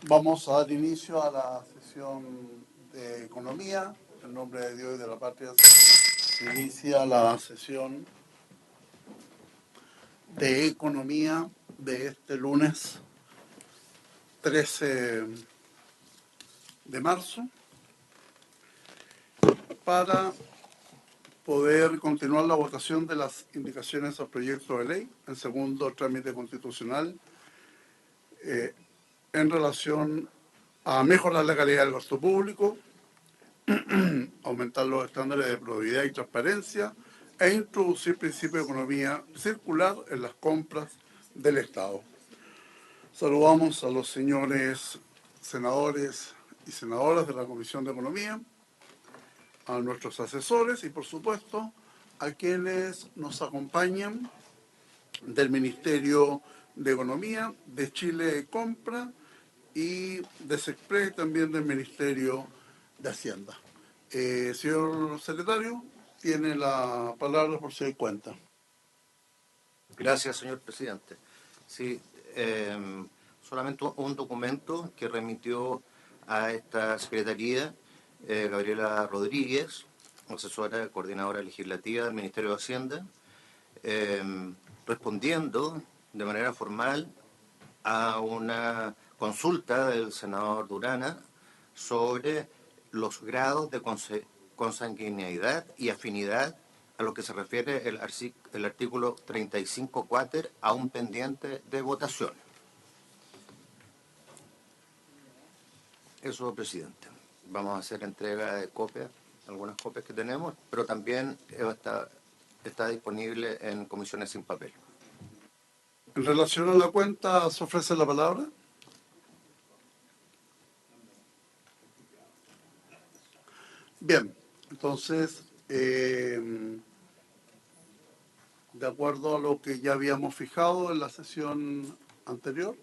Vamos a dar inicio a la sesión de economía. En nombre de Dios y de la patria se inicia la sesión de economía de este lunes 13 de marzo para poder continuar la votación de las indicaciones al proyecto de ley en segundo trámite constitucional en relación a mejorar la calidad del gasto público, aumentar los estándares de probidad y transparencia e introducir principios de economía circular en las compras del Estado. Saludamos a los señores senadores y senadoras de la Comisión de Economía, a nuestros asesores y, por supuesto, a quienes nos acompañan del Ministerio de Economía, de Chile Compra y de SECPRE, también del Ministerio de Hacienda. Señor secretario, tiene la palabra por si hay cuenta. Gracias, señor presidente. Sí, solamente un documento que remitió a esta secretaría Gabriela Rodríguez, asesora coordinadora legislativa del Ministerio de Hacienda, respondiendo de manera formal a una consulta del senador Durana sobre los grados de consanguineidad y afinidad a lo que se refiere el artículo 35 quater, aún pendiente de votación. Eso, presidente. Vamos a hacer entrega de copias, algunas copias que tenemos, pero también está disponible en comisiones sin papel. En relación a la cuenta, ¿se ofrece la palabra? Bien, entonces, de acuerdo a lo que ya habíamos fijado en la sesión anterior,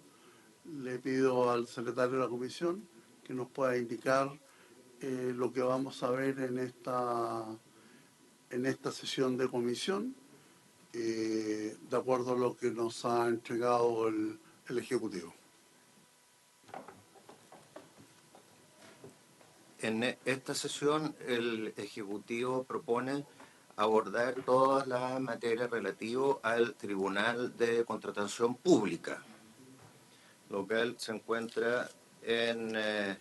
le pido al secretario de la comisión que nos pueda indicar lo que vamos a ver en esta sesión de comisión, de acuerdo a lo que nos ha entregado el Ejecutivo. En esta sesión, el Ejecutivo propone abordar todas las materias relativas al Tribunal de Contratación Pública, lo cual se encuentra en el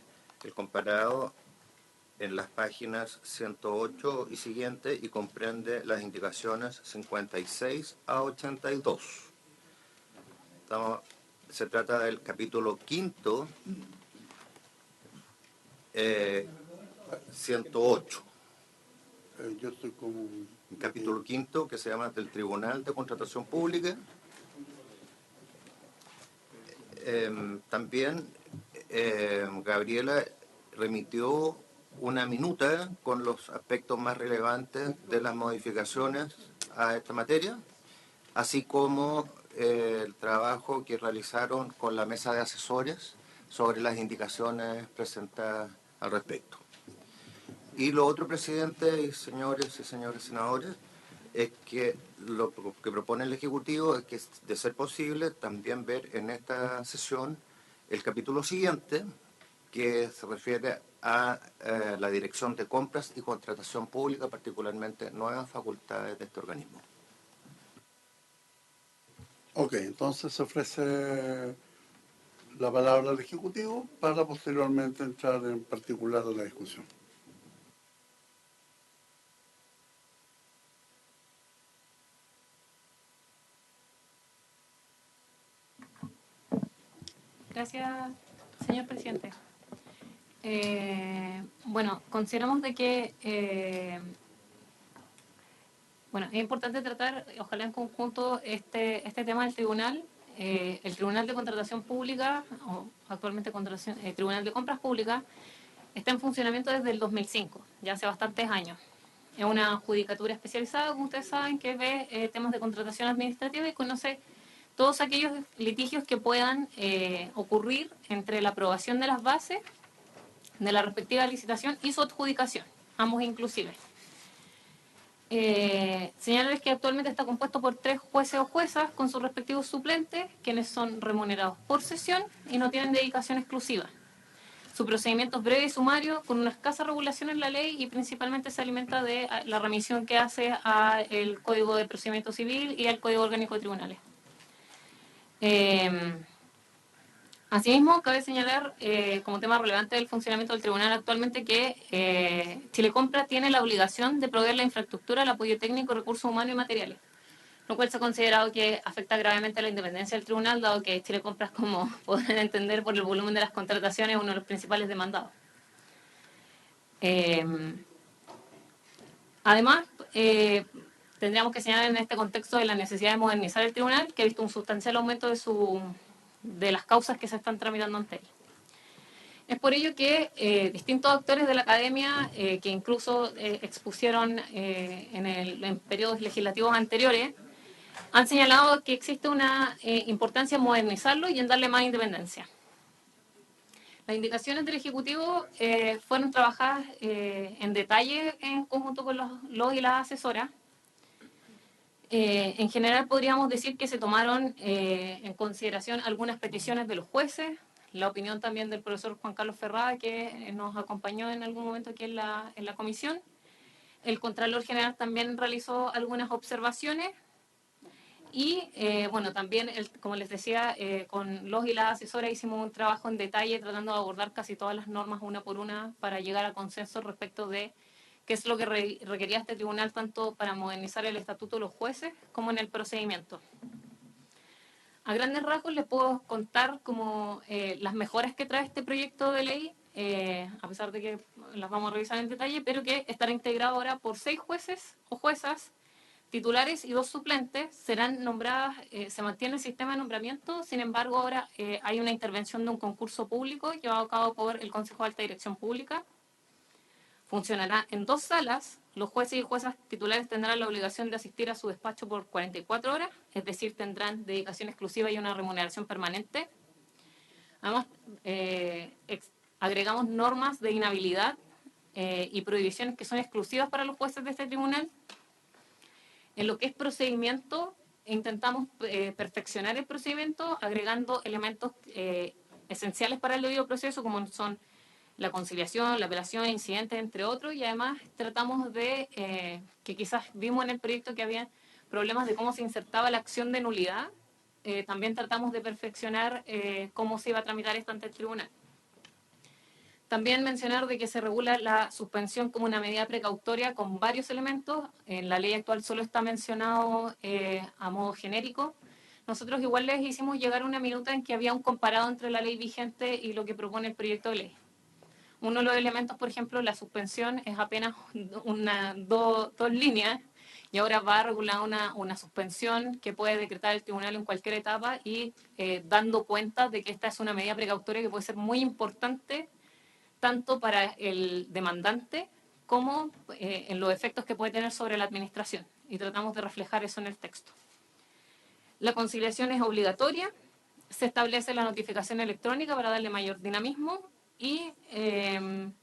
comparado en las páginas 108 y siguiente y comprende las indicaciones 56 a 82. Se trata del capítulo quinto, 108. Yo estoy como... El capítulo quinto, que se llama del Tribunal de Contratación Pública. También Gabriela remitió una minuta con los aspectos más relevantes de las modificaciones a esta materia, así como el trabajo que realizaron con la mesa de asesores sobre las indicaciones presentadas al respecto. Y lo otro, presidente y señores senadores, es que lo que propone el Ejecutivo es que, de ser posible, también ver en esta sesión el capítulo siguiente, que se refiere a la Dirección de Compras y Contratación Pública, particularmente nuevas facultades de este organismo. Ok, entonces se ofrece la palabra al Ejecutivo para posteriormente entrar en particular a la discusión. Gracias, señor presidente. Bueno, consideramos de que es importante tratar, ojalá en conjunto, este tema del tribunal. El Tribunal de Contratación Pública, o actualmente Tribunal de Compras Públicas, está en funcionamiento desde el 2005, ya hace bastantes años. Es una judicatura especializada, como ustedes saben, que ve temas de contratación administrativa y conoce todos aquellos litigios que puedan ocurrir entre la aprobación de las bases de la respectiva licitación y su adjudicación, ambos inclusive. Señalarles que actualmente está compuesto por 3 jueces o juezas con sus respectivos suplentes, quienes son remunerados por sesión y no tienen dedicación exclusiva. Su procedimiento es breve y sumario, con una escasa regulación en la ley y principalmente se alimenta de la remisión que hace al Código de Procedimiento Civil y al Código Orgánico de Tribunales. Asimismo, cabe señalar como tema relevante del funcionamiento del tribunal actualmente que Chile Compra tiene la obligación de proveer la infraestructura, el apoyo técnico, recursos humanos y materiales, lo cual se ha considerado que afecta gravemente a la independencia del tribunal, dado que Chile Compras, como podrán entender por el volumen de las contrataciones, es uno de los principales demandados. Además, tendríamos que señalar en este contexto de la necesidad de modernizar el tribunal, que ha visto un sustancial aumento de las causas que se están tramitando ante él. Es por ello que distintos actores de la academia, que incluso expusieron en periodos legislativos anteriores, han señalado que existe una importancia en modernizarlo y en darle más independencia. Las indicaciones del Ejecutivo fueron trabajadas en detalle en conjunto con los y las asesoras. En general podríamos decir que se tomaron en consideración algunas peticiones de los jueces, la opinión también del profesor Juan Carlos Ferrada, que nos acompañó en algún momento aquí en la comisión. El Contralor General también realizó algunas observaciones. Y bueno, también, como les decía, con los y las asesoras hicimos un trabajo en detalle tratando de abordar casi todas las normas una por una para llegar a consenso respecto de qué es lo que requería este tribunal tanto para modernizar el estatuto de los jueces como en el procedimiento. A grandes rasgos les puedo contar como las mejoras que trae este proyecto de ley, a pesar de que las vamos a revisar en detalle, pero que estará integrado ahora por 6 jueces o juezas titulares y 2 suplentes. Serán nombradas, se mantiene el sistema de nombramiento, sin embargo ahora hay una intervención de un concurso público llevado a cabo por el Consejo de Alta Dirección Pública. Funcionará en 2 salas. Los jueces y juezas titulares tendrán la obligación de asistir a su despacho por 44 horas, es decir, tendrán dedicación exclusiva y una remuneración permanente. Además, agregamos normas de inhabilidad y prohibiciones que son exclusivas para los jueces de este tribunal. En lo que es procedimiento, intentamos perfeccionar el procedimiento agregando elementos esenciales para el debido proceso, como son la conciliación, la apelación, incidentes, entre otros, y además tratamos de, que quizás vimos en el proyecto que había problemas de cómo se insertaba la acción de nulidad, también tratamos de perfeccionar cómo se iba a tramitar esto ante el tribunal. También mencionar de que se regula la suspensión como una medida precautoria con varios elementos. En la ley actual solo está mencionado a modo genérico. Nosotros igual les hicimos llegar una minuta en que había un comparado entre la ley vigente y lo que propone el proyecto de ley. Uno de los elementos, por ejemplo, la suspensión es apenas dos líneas y ahora va a regular una suspensión que puede decretar el tribunal en cualquier etapa y dando cuenta de que esta es una medida precautoria que puede ser muy importante tanto para el demandante como en los efectos que puede tener sobre la administración. Y tratamos de reflejar eso en el texto. La conciliación es obligatoria, se establece la notificación electrónica para darle mayor dinamismo y en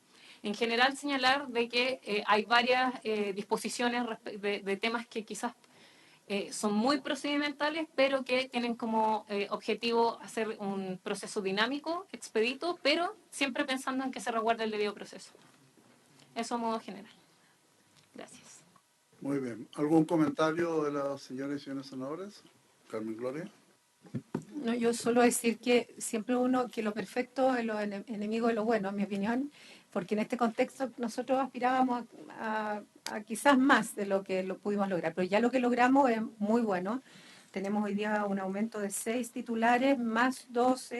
general señalar de que hay varias disposiciones de temas que quizás son muy procedimentales, pero que tienen como objetivo hacer un proceso dinámico, expedito, pero siempre pensando en que se resguarde el debido proceso. Eso a modo general. Gracias. Muy bien. ¿Algún comentario de las señoras y señores senadores? Carmen Gloria. No, yo solo decir que siempre que lo perfecto es lo enemigo de lo bueno, en mi opinión, porque en este contexto nosotros aspirábamos a quizás más de lo que lo pudimos lograr, pero ya lo que logramos es muy bueno. Tenemos hoy día un aumento de 6 titulares, más 2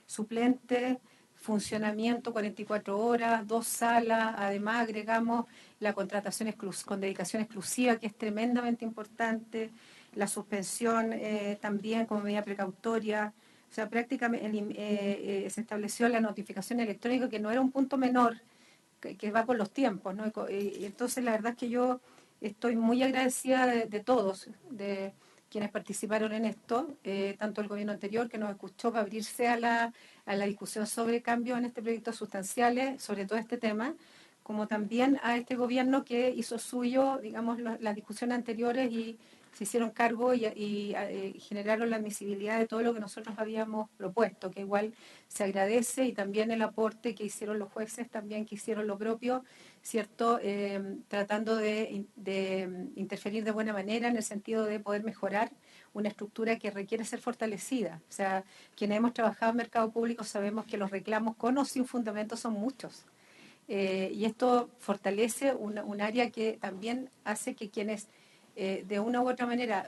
suplentes, funcionamiento 44 horas, 2 salas, además agregamos la contratación con dedicación exclusiva, que es tremendamente importante, la suspensión también como medida precautoria. O sea, prácticamente se estableció la notificación electrónica, que no era un punto menor, que va con los tiempos, ¿no? Y entonces la verdad es que yo estoy muy agradecida de todos, de quienes participaron en esto, tanto el gobierno anterior, que nos escuchó para abrirse a la discusión sobre cambios en este proyecto sustanciales, sobre todo este tema, como también a este gobierno que hizo suyo, digamos, las discusiones anteriores y se hicieron cargo y generaron la admisibilidad de todo lo que nosotros habíamos propuesto, que igual se agradece, y también el aporte que hicieron los jueces, también que hicieron lo propio, ¿cierto? Tratando de interferir de buena manera en el sentido de poder mejorar una estructura que requiere ser fortalecida. O sea, quienes hemos trabajado en mercado público sabemos que los reclamos con o sin fundamento son muchos. Y esto fortalece un área que también hace que quienes de una u otra manera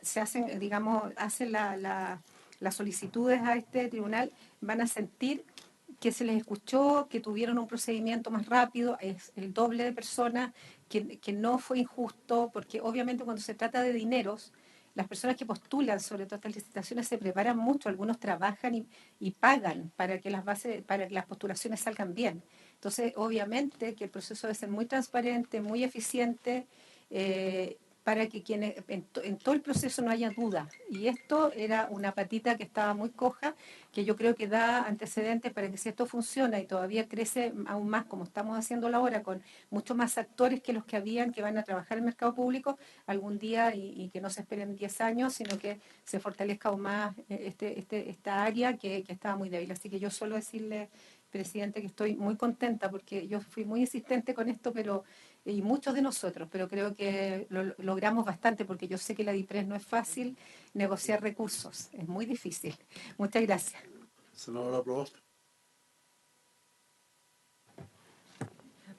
se hacen, digamos, hacen las solicitudes a este tribunal, van a sentir que se les escuchó, que tuvieron un procedimiento más rápido, es el doble de personas, que no fue injusto, porque obviamente cuando se trata de dineros, las personas que postulan sobre todas estas licitaciones se preparan mucho, algunos trabajan y pagan para que para que las postulaciones salgan bien. Entonces, obviamente que el proceso debe ser muy transparente, muy eficiente, para que en todo el proceso no haya duda. Y esto era una patita que estaba muy coja, que yo creo que da antecedentes para que si esto funciona y todavía crece aún más, como estamos haciéndolo ahora, con muchos más actores que los que habían, que van a trabajar en el mercado público algún día, y que no se esperen 10 años, sino que se fortalezca aún más esta área que estaba muy débil. Así que yo solo decirle, presidente, que estoy muy contenta porque yo fui muy insistente con esto, y muchos de nosotros, pero creo que lo logramos bastante, porque yo sé que la DIPRES no es fácil negociar recursos, es muy difícil. Muchas gracias. Senadora Proboste.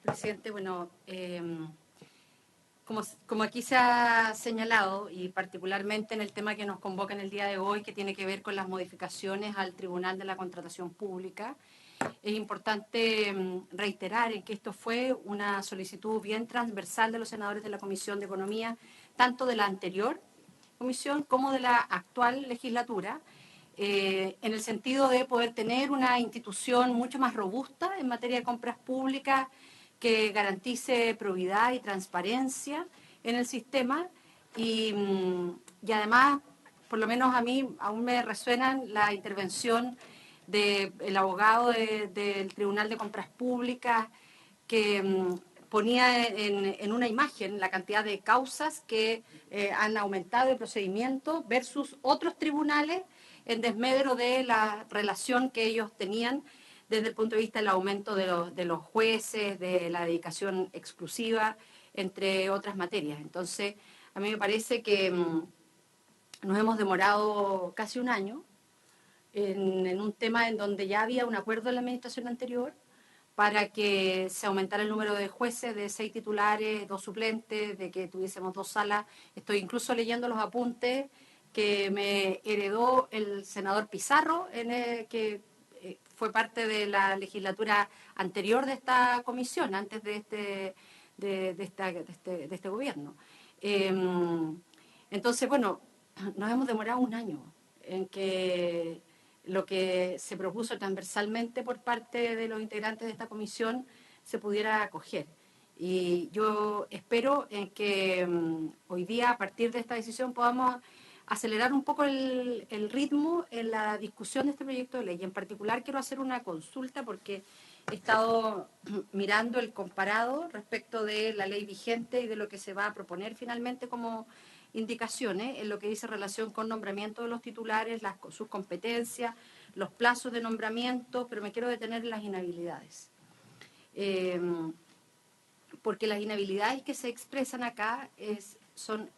Presidente, bueno, como aquí se ha señalado, y particularmente en el tema que nos convoca en el día de hoy, que tiene que ver con las modificaciones al Tribunal de la Contratación Pública, es importante reiterar en que esto fue una solicitud bien transversal de los senadores de la Comisión de Economía, tanto de la anterior comisión como de la actual legislatura, en el sentido de poder tener una institución mucho más robusta en materia de compras públicas, que garantice probidad y transparencia en el sistema, y además, por lo menos a mí, aún me resuenan la intervención del abogado del Tribunal de Compras Públicas, que ponía en una imagen la cantidad de causas que han aumentado de procedimiento versus otros tribunales, en desmedro de la relación que ellos tenían desde el punto de vista del aumento de los jueces, de la dedicación exclusiva, entre otras materias. Entonces, a mí me parece que nos hemos demorado casi un año en un tema en donde ya había un acuerdo en la administración anterior para que se aumentara el número de jueces de 6 titulares, 2 suplentes, de que tuviésemos 2 salas. Estoy incluso leyendo los apuntes que me heredó el senador Pizarro, que fue parte de la legislatura anterior de esta comisión, antes de este gobierno. Entonces, bueno, nos hemos demorado un año en que lo que se propuso transversalmente por parte de los integrantes de esta comisión se pudiera acoger. Y yo espero en que hoy día, a partir de esta decisión, podamos acelerar un poco el ritmo en la discusión de este proyecto de ley. Y en particular quiero hacer una consulta, porque he estado mirando el comparado respecto de la ley vigente y de lo que se va a proponer finalmente como indicaciones en lo que dice relación con nombramiento de los titulares, sus competencias, los plazos de nombramiento, pero me quiero detener en las inhabilidades. Porque las inhabilidades que se expresan acá son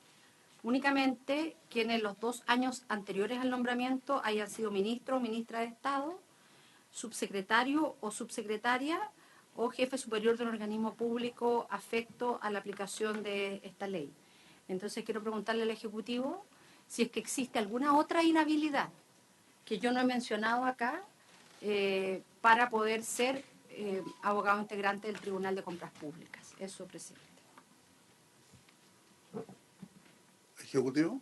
únicamente quienes los 2 años anteriores al nombramiento hayan sido ministro o ministra de Estado, subsecretario o subsecretaria, o jefe superior de un organismo público afecto a la aplicación de esta ley. Entonces quiero preguntarle al Ejecutivo si es que existe alguna otra inhabilidad que yo no he mencionado acá para poder ser abogado integrante del Tribunal de Compras Públicas. Eso, presidente. Ejecutivo.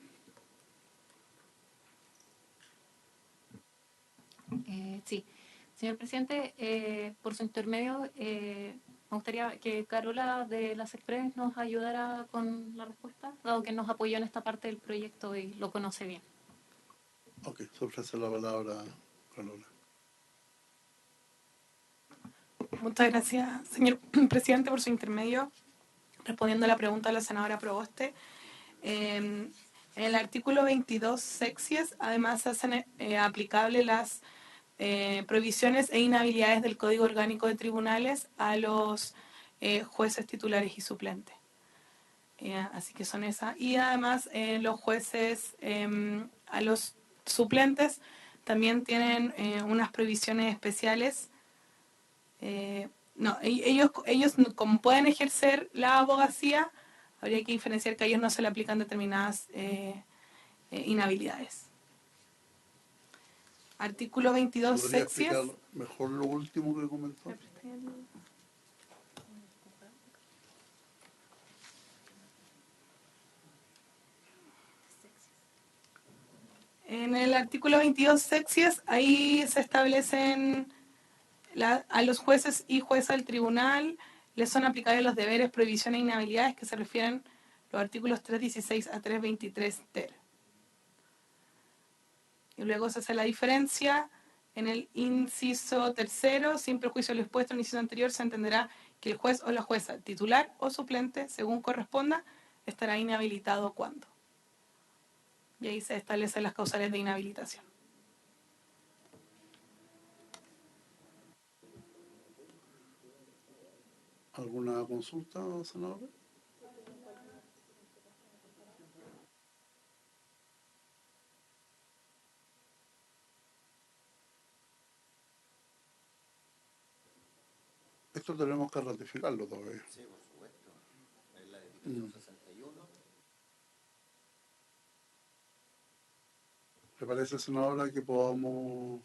Sí, señor presidente, por su intermedio, me gustaría que Carola de las Express nos ayudara con la respuesta, dado que nos apoyó en esta parte del proyecto y lo conoce bien. Ok, se ofrece la palabra, Carola. Muchas gracias, señor presidente, por su intermedio. Respondiendo a la pregunta de la senadora Proboste, en el artículo 22 sexies, además se hacen aplicables las prohibiciones e inhabilidades del Código Orgánico de Tribunales a los jueces titulares y suplentes. Así que son esas. Y además los jueces, a los suplentes, también tienen unas prohibiciones especiales. No, ellos como pueden ejercer la abogacía, habría que diferenciar que a ellos no se le aplican determinadas inhabilidades. Artículo 22 ¿Podría sexies. explicar mejor lo último que comentó? En el artículo 22 sexies, ahí se establecen a los jueces y juezas del tribunal les son aplicables los deberes, prohibiciones e inhabilidades que se refieren los artículos 316 a 323 ter. Y luego se hace la diferencia en el inciso tercero, sin perjuicio de lo expuesto en el inciso anterior, se entenderá que el juez o la jueza, titular o suplente, según corresponda, estará inhabilitado cuando. Y ahí se establecen las causales de inhabilitación. ¿Alguna consulta, senadora? Esto tenemos que ratificarlo todavía. Sí, por supuesto. En la Disposición 61. ¿Le parece, senadora, que podamos...?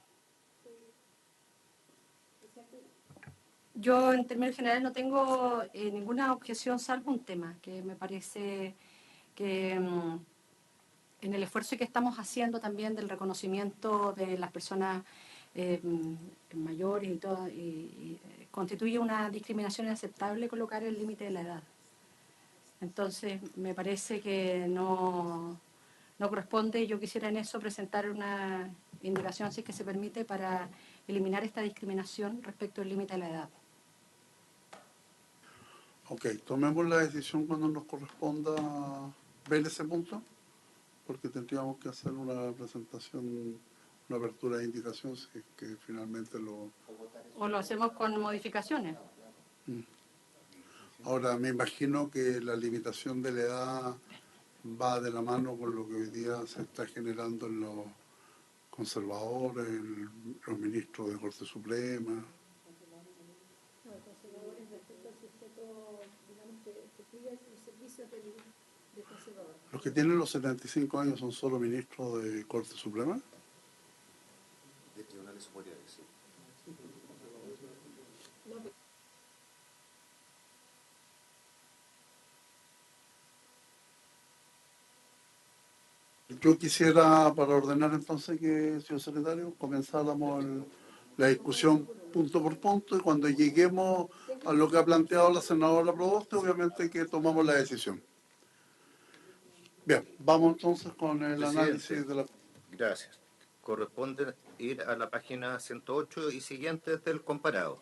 Yo, en términos generales, no tengo ninguna objeción, salvo un tema que me parece que en el esfuerzo que estamos haciendo también del reconocimiento de las personas mayores y todo, constituye una discriminación inaceptable colocar el límite de la edad. Entonces, me parece que no corresponde. Yo quisiera en eso presentar una indicación, si es que se permite, para eliminar esta discriminación respecto al límite de la edad. Ok, tomemos la decisión cuando nos corresponda ver ese punto, porque tendríamos que hacer una presentación, una apertura de indicación, si es que finalmente lo... O lo hacemos con modificaciones. Ahora, me imagino que la limitación de la edad va de la mano con lo que hoy día se está generando en los conservadores, en los ministros de Corte Suprema. ¿Los que tienen los 75 años son solo ministros de Corte Suprema? De tribunales superiores, sí. Yo quisiera, para ordenar entonces que, señor secretario, comenzáramos la discusión punto por punto y cuando lleguemos a lo que ha planteado la senadora Proboste, obviamente que tomamos la decisión. Bien, vamos entonces con el análisis de la... Gracias. Corresponde ir a la página 108 y siguientes del comparado.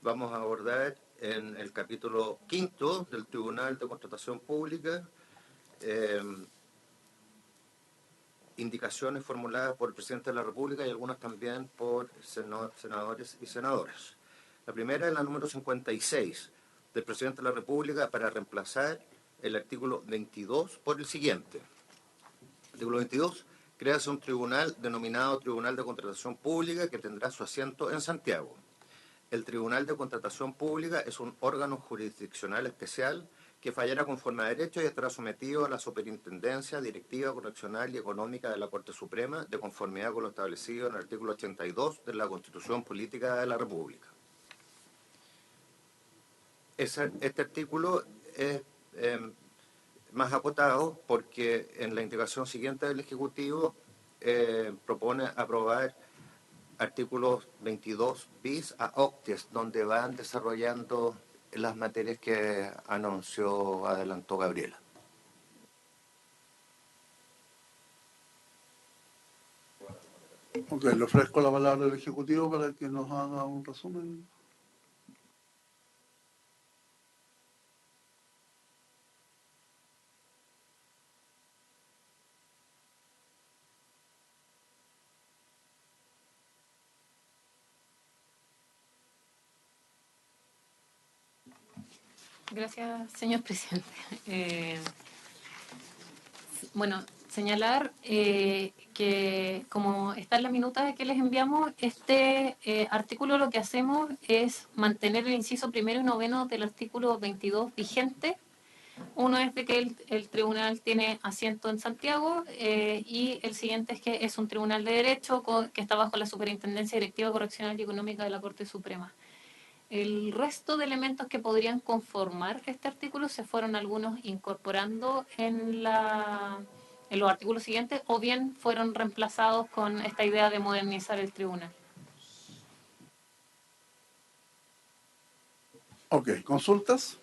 Vamos a abordar en el capítulo 5 del Tribunal de Contratación Pública indicaciones formuladas por el presidente de la República y algunas también por senadores y senadoras. La primera es la número 56 del presidente de la República para reemplazar el artículo 22 por el siguiente. Artículo 22. Créase un tribunal denominado Tribunal de Contratación Pública que tendrá su asiento en Santiago. El Tribunal de Contratación Pública es un órgano jurisdiccional especial que fallará conforme a derecho y estará sometido a la superintendencia directiva, correccional y económica de la Corte Suprema de conformidad con lo establecido en el artículo 82 de la Constitución Política de la República. Este artículo es más acotado porque en la indicación siguiente del Ejecutivo propone aprobar artículos 22 bis a octies, donde van desarrollando las materias que adelantó Gabriela. Ok, le ofrezco la palabra al Ejecutivo para que nos haga un resumen. Gracias, señor presidente. Bueno, señalar que como está en la minuta que les enviamos, este artículo lo que hacemos es mantener el inciso primero y noveno del artículo 22 vigente. Uno es de que el tribunal tiene asiento en Santiago y el siguiente es que es un tribunal de derecho que está bajo la Superintendencia Directiva Correccional y Económica de la Corte Suprema. El resto de elementos que podrían conformar este artículo se fueron algunos incorporando en los artículos siguientes o bien fueron reemplazados con esta idea de modernizar el tribunal. Ok, ¿consultas?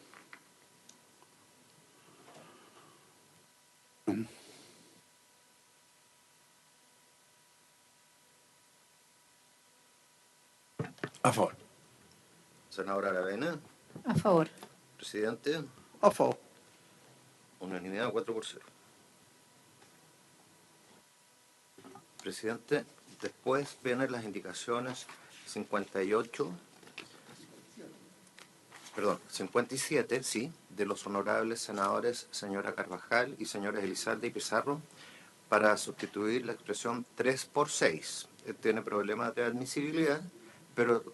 A favor. Senadora Aravena, A favor. presidente, A favor. unanimidad 4-0. Presidente, después vienen las indicaciones 57, sí, de los honorables senadores señora Carvajal y señores Elizalde y Pizarro, para sustituir la expresión 3x6. Tiene problemas de admisibilidad, pero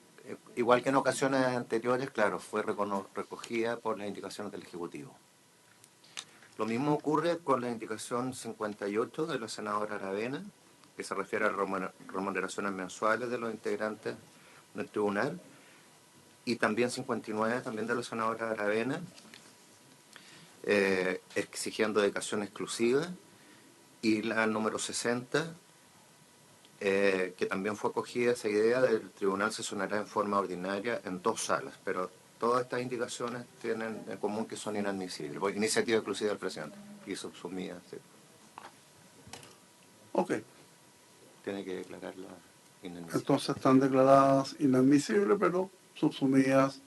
igual que en ocasiones anteriores, claro, fue recogida por las indicaciones del Ejecutivo. Lo mismo ocurre con la indicación 58 de la senadora Aravena, que se refiere a remuneraciones mensuales de los integrantes del tribunal, y también 59 también de la senadora Aravena, exigiendo dedicación exclusiva, y la número 60, que también fue acogida esa idea del tribunal sesionará en forma ordinaria en 2 salas, pero todas estas indicaciones tienen en común que son inadmisibles, por iniciativa exclusiva del presidente y subsumida, sí. Ok, Tiene que declarar la inadmisible. entonces están declaradas inadmisibles, pero subsumidas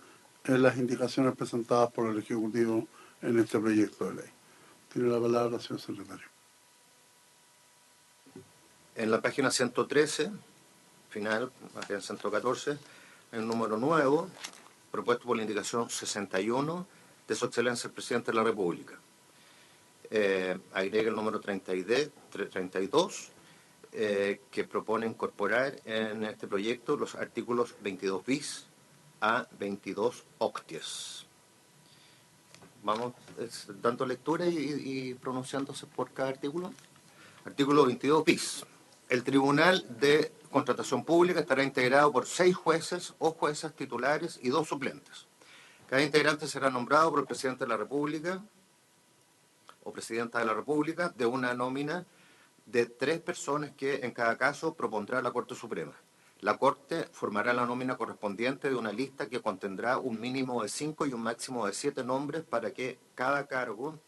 en las indicaciones presentadas por el Ejecutivo en este proyecto de ley. Tiene la palabra, señor secretario. En la página 113, final, página 114, el número nuevo, propuesto por la indicación 61 de Su Excelencia el Presidente de la República. Agrega el número 32, que propone incorporar en este proyecto los artículos 22 bis a 22 octies. Vamos dando lectura y pronunciándose por cada artículo. Artículo 22 bis. El Tribunal de Contratación Pública estará integrado por 6 jueces o juezas titulares y 2 suplentes. Cada integrante será nombrado por el Presidente de la República o Presidenta de la República de una nómina de 3 personas que en cada caso propondrá la Corte Suprema. La Corte formará la nómina correspondiente de una lista que contendrá un mínimo de 5 y un máximo de 7 nombres para que cada cargo...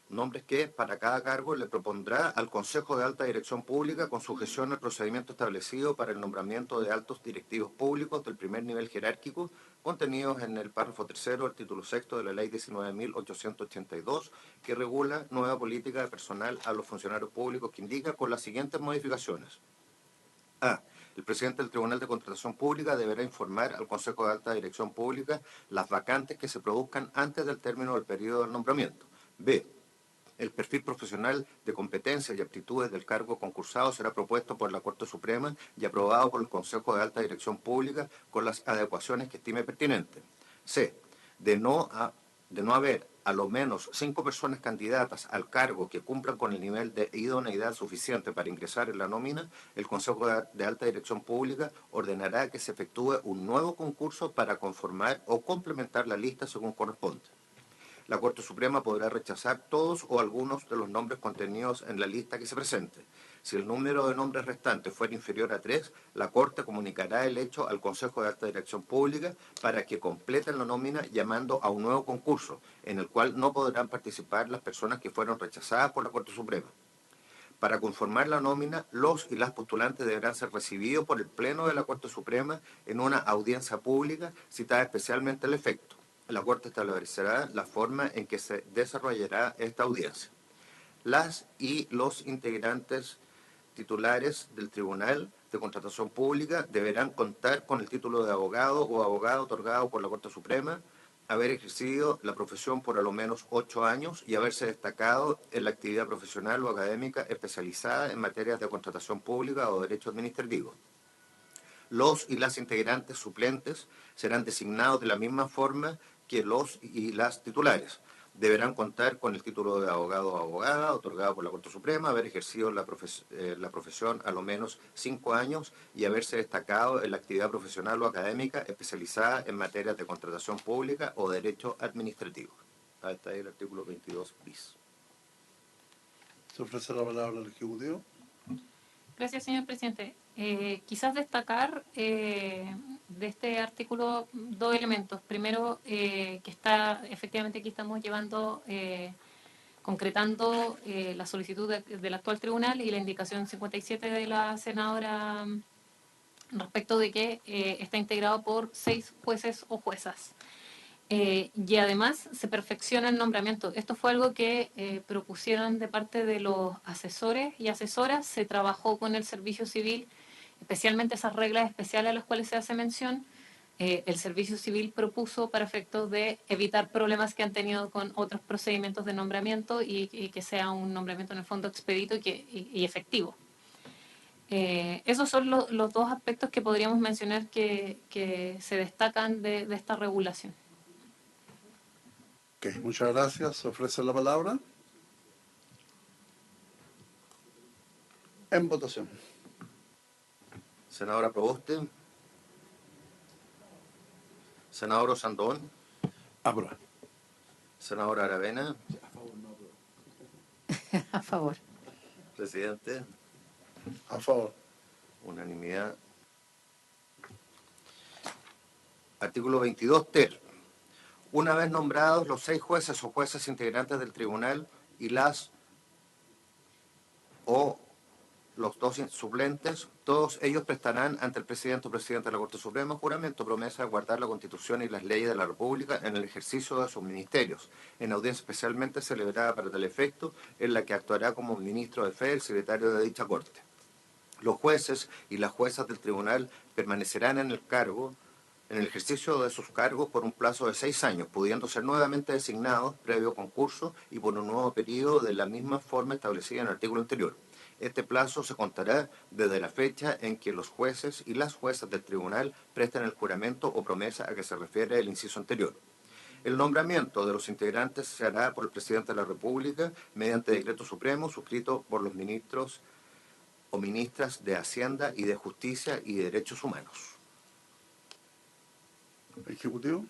nombres que para cada cargo le propondrá al Consejo de Alta Dirección Pública con sujeción al procedimiento establecido para el nombramiento de altos directivos públicos del primer nivel jerárquico, contenidos en el párrafo 3º del título 6º de la Ley 19.882, que regula nueva política de personal a los funcionarios públicos, que indica con las siguientes modificaciones. A. El presidente del Tribunal de Contratación Pública deberá informar al Consejo de Alta Dirección Pública las vacantes que se produzcan antes del término del periodo del nombramiento. B. El perfil profesional de competencias y aptitudes del cargo concursado será propuesto por la Corte Suprema y aprobado por el Consejo de Alta Dirección Pública con las adecuaciones que estime pertinentes. C. De no haber a lo menos 5 personas candidatas al cargo que cumplan con el nivel de idoneidad suficiente para ingresar en la nómina, el Consejo de Alta Dirección Pública ordenará que se efectúe un nuevo concurso para conformar o complementar la lista según corresponde. La Corte Suprema podrá rechazar todos o algunos de los nombres contenidos en la lista que se presente. Si el número de nombres restantes fuera inferior a 3, la Corte comunicará el hecho al Consejo de Alta Dirección Pública para que completen la nómina llamando a un nuevo concurso, en el cual no podrán participar las personas que fueron rechazadas por la Corte Suprema. Para conformar la nómina, los y las postulantes deberán ser recibidos por el Pleno de la Corte Suprema en una audiencia pública citada especialmente al efecto. La Corte establecerá la forma en que se desarrollará esta audiencia. Las y los integrantes titulares del tribunal de Contratación Pública deberán contar con el título de abogado o abogado otorgado por la Corte Suprema, haber ejercido la profesión por a lo menos 8 años y haberse destacado en la actividad profesional o académica especializada en materias de contratación pública o derecho administrativo. Los y las integrantes suplentes serán designados de la misma forma que los y las titulares. Deberán contar con el título de abogado o abogada otorgado por la Corte Suprema, haber ejercido la profesión a lo menos 5 años y haberse destacado en la actividad profesional o académica especializada en materias de contratación pública o derecho administrativo. Ahí está el artículo 22 bis. Se ofrece la palabra al Ejecutivo. Gracias, señor presidente. Quizás destacar de este artículo dos elementos. Primero, que está, efectivamente aquí estamos llevando, concretando la solicitud del actual tribunal y la indicación 57 de la senadora respecto de que está integrado por 6 jueces o juezas. Y además se perfecciona el nombramiento. Esto fue algo que propusieron de parte de los asesores y asesoras. Se trabajó con el Servicio Civil, especialmente esas reglas especiales a las cuales se hace mención. El Servicio Civil propuso para efectos de evitar problemas que han tenido con otros procedimientos de nombramiento y que sea un nombramiento en el fondo expedito y efectivo. Esos son los dos aspectos que podríamos mencionar que se destacan de esta regulación. Ok, muchas gracias. Se ofrece la palabra. En votación. Senadora Proboste. Senador Osandón. Aprueba. Senadora Aravena. A favor. Presidente. A favor. Unanimidad. Artículo 22, ter. Una vez nombrados los 6 jueces o juezas integrantes del tribunal y las o los 2 suplentes, todos ellos prestarán ante el presidente o presidente de la Corte Suprema juramento, promesa de guardar la Constitución y las leyes de la República en el ejercicio de sus ministerios, en audiencia especialmente celebrada para tal efecto, en la que actuará como ministro de fe el secretario de dicha Corte. Los jueces y las juezas del tribunal permanecerán en el cargo, en el ejercicio de sus cargos por un plazo de 6 años, pudiendo ser nuevamente designados previo concurso y por un nuevo periodo de la misma forma establecida en el artículo anterior. Este plazo se contará desde la fecha en que los jueces y las juezas del tribunal presten el juramento o promesa a que se refiere el inciso anterior. El nombramiento de los integrantes se hará por el presidente de la República mediante decreto supremo suscrito por los ministros o ministras de Hacienda y de Justicia y de Derechos Humanos. Ejecutivo.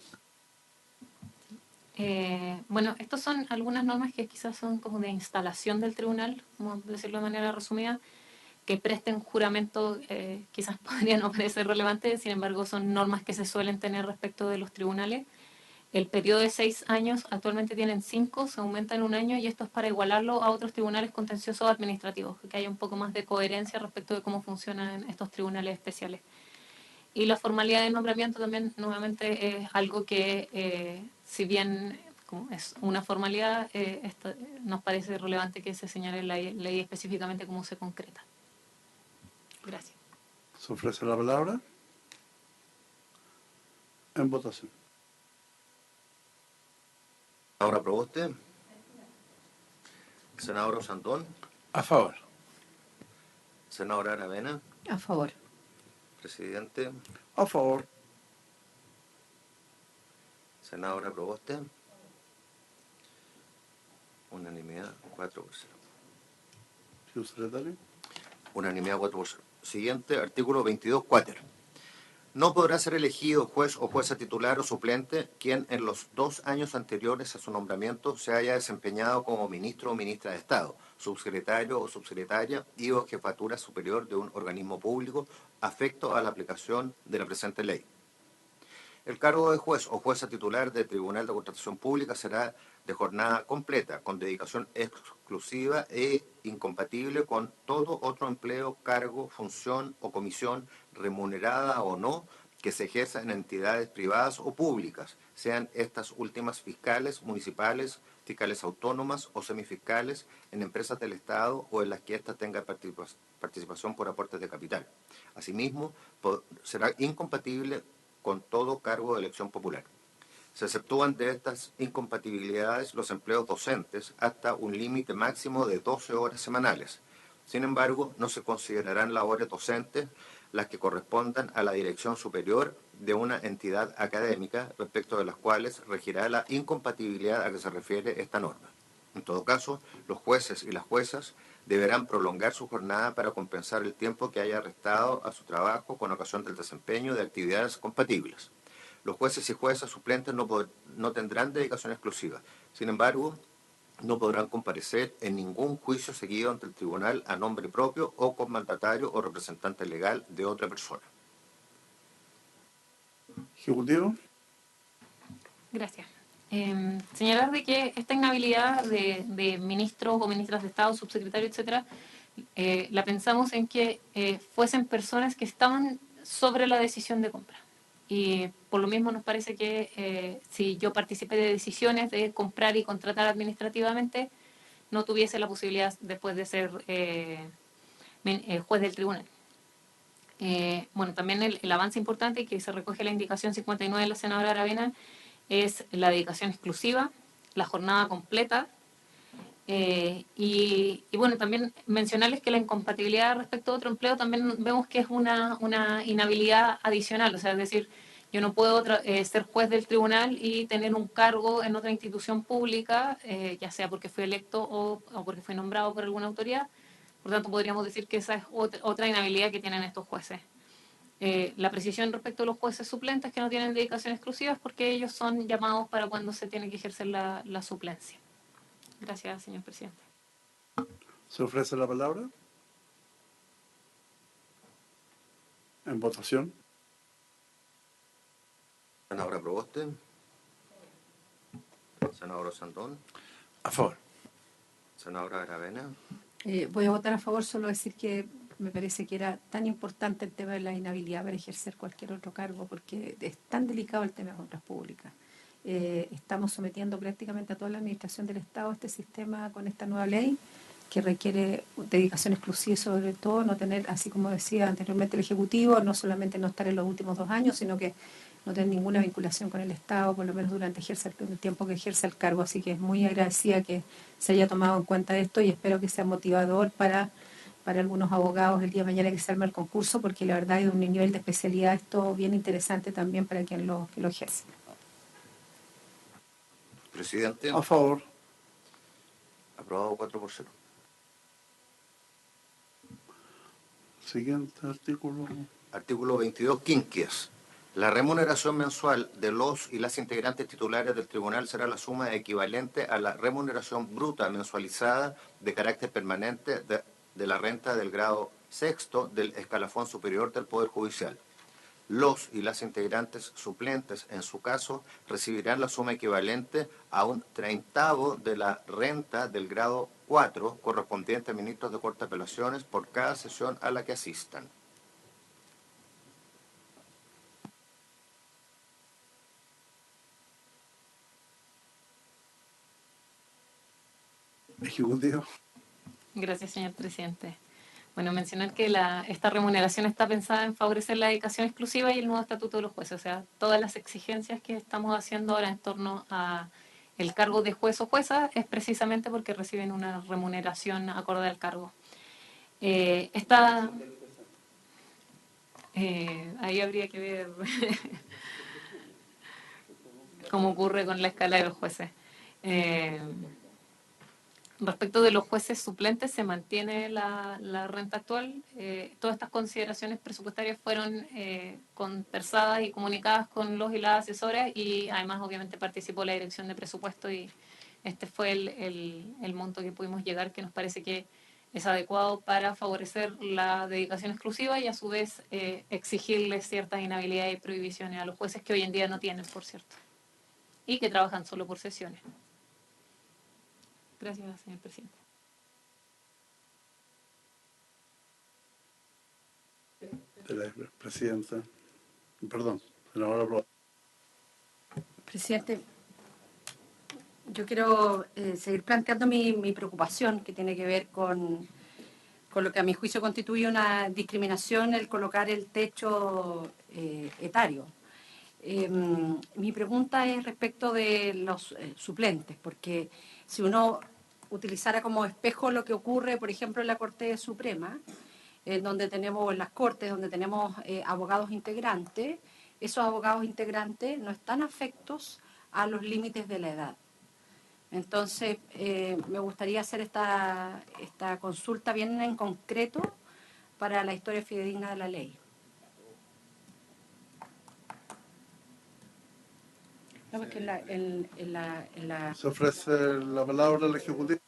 Bueno, estas son algunas normas que quizás son como de instalación del tribunal, como decirlo de manera resumida, que presten juramento, quizás podrían no parecer relevantes, sin embargo son normas que se suelen tener respecto de los tribunales. El periodo de 6 años, actualmente tienen 5, se aumenta en 1 año y esto es para igualarlo a otros tribunales contenciosos administrativos, que haya un poco más de coherencia respecto de cómo funcionan estos tribunales especiales. Y la formalidad de nombramiento también, nuevamente, es algo que, si bien como es una formalidad, nos parece relevante que se señale en la ley específicamente cómo se concreta. Gracias. Se ofrece la palabra. En votación. Senadora Proboste. Senador Osandón. A favor. Senadora Aravena. A favor. Presidente. A favor. Senadora Proboste. Unanimidad 4 por 0. Señor secretario. Unanimidad 4 por 0. Siguiente, artículo 22, cuáter. No podrá ser elegido juez o jueza titular o suplente quien en los 2 años anteriores a su nombramiento se haya desempeñado como ministro o ministra de Estado, subsecretario o subsecretaria y o jefatura superior de un organismo público afecto a la aplicación de la presente ley. El cargo de juez o jueza titular del Tribunal de Contratación Pública será de jornada completa, con dedicación exclusiva e incompatible con todo otro empleo, cargo, función o comisión, remunerada o no, que se ejerza en entidades privadas o públicas, sean estas últimas fiscales, municipales, fiscales autónomas o semifiscales, en empresas del Estado o en las que ésta tenga participación por aportes de capital. Asimismo, será incompatible con todo cargo de elección popular. Se exceptúan de estas incompatibilidades los empleos docentes hasta un límite máximo de 12 horas semanales. Sin embargo, no se considerarán labores docentes las que correspondan a la dirección superior de una entidad académica, respecto de las cuales regirá la incompatibilidad a que se refiere esta norma. En todo caso, los jueces y las juezas deberán prolongar su jornada para compensar el tiempo que haya restado a su trabajo con ocasión del desempeño de actividades compatibles. Los jueces y juezas suplentes no tendrán dedicación exclusiva. Sin embargo, no podrán comparecer en ningún juicio seguido ante el tribunal a nombre propio o con mandatario o representante legal de otra persona. Ejecutivo. Gracias. Señalar de que esta inhabilidad de ministros o ministras de Estado, subsecretarios, etcétera, la pensamos en que fuesen personas que estaban sobre la decisión de compra. Y por lo mismo nos parece que si yo participé de decisiones de comprar y contratar administrativamente, no tuviese la posibilidad después de ser juez del tribunal. Bueno, también el avance importante que se recoge en la indicación 59 de la senadora Aravena es la dedicación exclusiva, la jornada completa, y bueno, también mencionarles que la incompatibilidad respecto a otro empleo también vemos que es una inhabilidad adicional, o sea, es decir, yo no puedo ser juez del tribunal y tener un cargo en otra institución pública, ya sea porque fui electo o porque fui nombrado por alguna autoridad. Por tanto, podríamos decir que esa es otra inhabilidad que tienen estos jueces. La precisión respecto a los jueces suplentes que no tienen dedicación exclusiva es porque ellos son llamados para cuando se tiene que ejercer la suplencia. Gracias, señor presidente. Se ofrece la palabra. En votación. Senadora Proboste. Senador Sandón. A favor. Senadora Aravena. Voy a votar a favor, solo decir que me parece que era tan importante el tema de la inhabilidad para ejercer cualquier otro cargo, porque es tan delicado el tema de compras públicas. Estamos sometiendo prácticamente a toda la administración del Estado a este sistema con esta nueva ley que requiere dedicación exclusiva y sobre todo no tener, así como decía anteriormente el Ejecutivo, no solamente no estar en los últimos 2 años, sino que no tener ninguna vinculación con el Estado, por lo menos durante el tiempo que ejerce el cargo. Así que es muy agradecida que se haya tomado en cuenta esto y espero que sea motivador para algunos abogados el día de mañana que se arme el concurso, porque la verdad es de un nivel de especialidad esto bien interesante también para quien lo ejerce. Presidente. A favor. Aprobado 4-0. Siguiente artículo. Artículo 22, quinquias. La remuneración mensual de los y las integrantes titulares del tribunal será la suma equivalente a la remuneración bruta mensualizada de carácter permanente de la renta del grado sexto del escalafón superior del Poder Judicial. Los y las integrantes suplentes, en su caso, recibirán la suma equivalente a un 30avo de la renta del grado 4 correspondiente a ministros de Corte de Apelaciones por cada sesión a la que asistan. Ejecutivo. Gracias, señor presidente. Bueno, mencionar que esta remuneración está pensada en favorecer la dedicación exclusiva y el nuevo estatuto de los jueces, o sea, todas las exigencias que estamos haciendo ahora en torno a el cargo de juez o jueza es precisamente porque reciben una remuneración acorde al cargo. Ahí habría que ver cómo ocurre con la escala de los jueces. Respecto de los jueces suplentes, se mantiene la renta actual. Todas estas consideraciones presupuestarias fueron conversadas y comunicadas con los y las asesoras y además obviamente participó la dirección de presupuesto y este fue el monto que pudimos llegar, que nos parece que es adecuado para favorecer la dedicación exclusiva y a su vez exigirles ciertas inhabilidades y prohibiciones a los jueces que hoy en día no tienen, por cierto, y que trabajan solo por sesiones. Gracias, señor presidente. De la presidenta. Perdón, senadora Proboste. Presidente, yo quiero seguir planteando mi preocupación, que tiene que ver con lo que a mi juicio constituye una discriminación el colocar el techo etario. Mi pregunta es respecto de los suplentes, porque si uno utilizara como espejo lo que ocurre, por ejemplo, en la Corte Suprema, en donde tenemos, en las Cortes, donde tenemos abogados integrantes, esos abogados integrantes no están afectos a los límites de la edad. Entonces, me gustaría hacer esta consulta bien en concreto para la historia fidedigna de la ley. No, porque en la Se ofrece la palabra al Ejecutivo.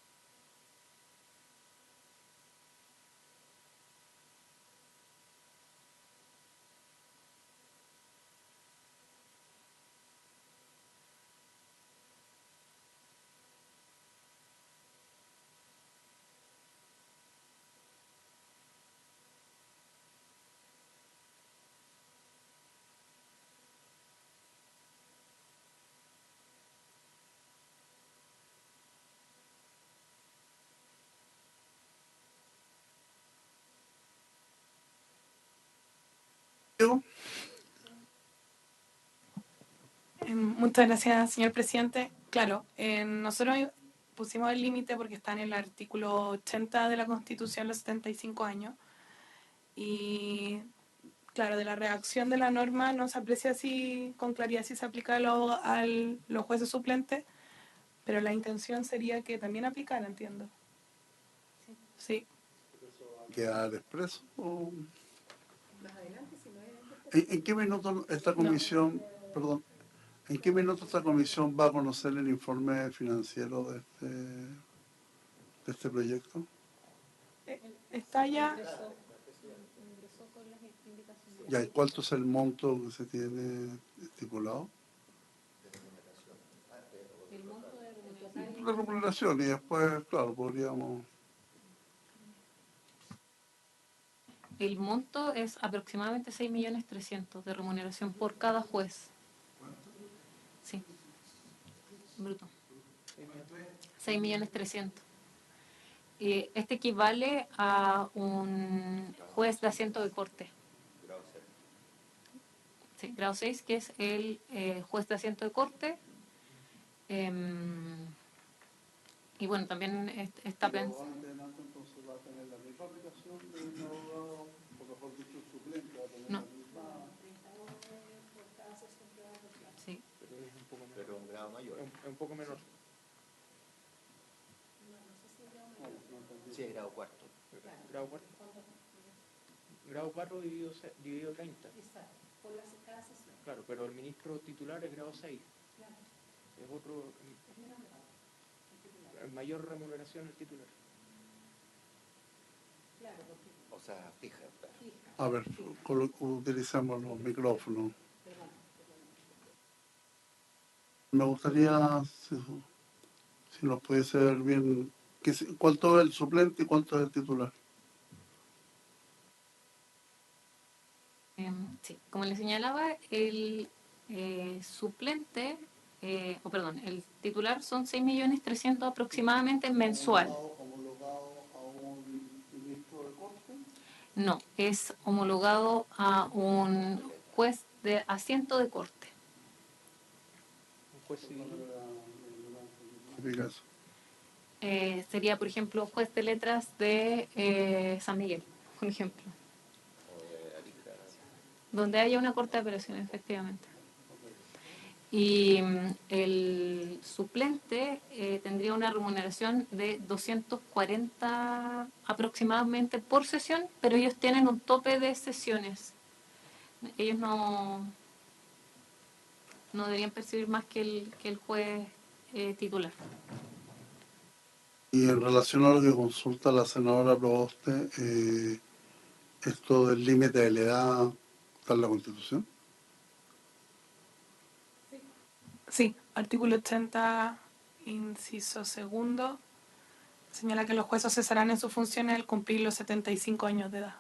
Muchas gracias, señor presidente. Claro, nosotros pusimos el límite porque está en el artículo 80 de la Constitución, los 75 años. Y claro, de la redacción de la norma no se aprecia con claridad si se aplica a los jueces suplentes, pero la intención sería que también aplicara, entiendo. Sí. ¿Quedar expreso? ¿En qué minuto esta comisión, perdón, en qué minuto esta comisión va a conocer el informe financiero de este proyecto? Está ya. ¿Y cuánto es el monto que se tiene estipulado? La remuneración, y después, claro, podríamos... El monto es aproximadamente 6.300.000 de remuneración por cada juez. Sí, bruto. 6.300.000. Este equivale a un juez de asiento de corte. Sí, grado 6, que es el juez de asiento de corte. Y bueno, también está pensado. Entonces va a tener la misma aplicación de un abogado, o mejor dicho, un suplente, va a tener No. la misma... Sí. Pero un grado mayor. Es un poco menor. Sí, grado cuarto. Grado 4. Grado 4 dividido 30. Claro, pero el ministro titular es grado 6. Es otro. Mayor remuneración el titular. O sea, fija. A ver, utilicemos los micrófonos. Me gustaría, si nos pudiese ver bien, cuánto es el suplente y cuánto es el titular. Sí, como le señalaba, el suplente, el titular son 6.300.000 aproximadamente mensual. ¿Homologado a un ministro de corte? No, es homologado a un juez de asiento de corte. Un juez civil. Sería, por ejemplo, juez de letras de San Miguel, por ejemplo. Donde haya una corte de apelaciones, efectivamente. Y el suplente tendría una remuneración de 240 aproximadamente por sesión, pero ellos tienen un tope de sesiones. Ellos no deberían percibir más que el juez titular. Y en relación a lo que consulta la senadora Proboste, esto del límite de la edad está en la Constitución. Sí, artículo 80, inciso segundo, señala que los jueces cesarán en sus funciones al cumplir los 75 años de edad.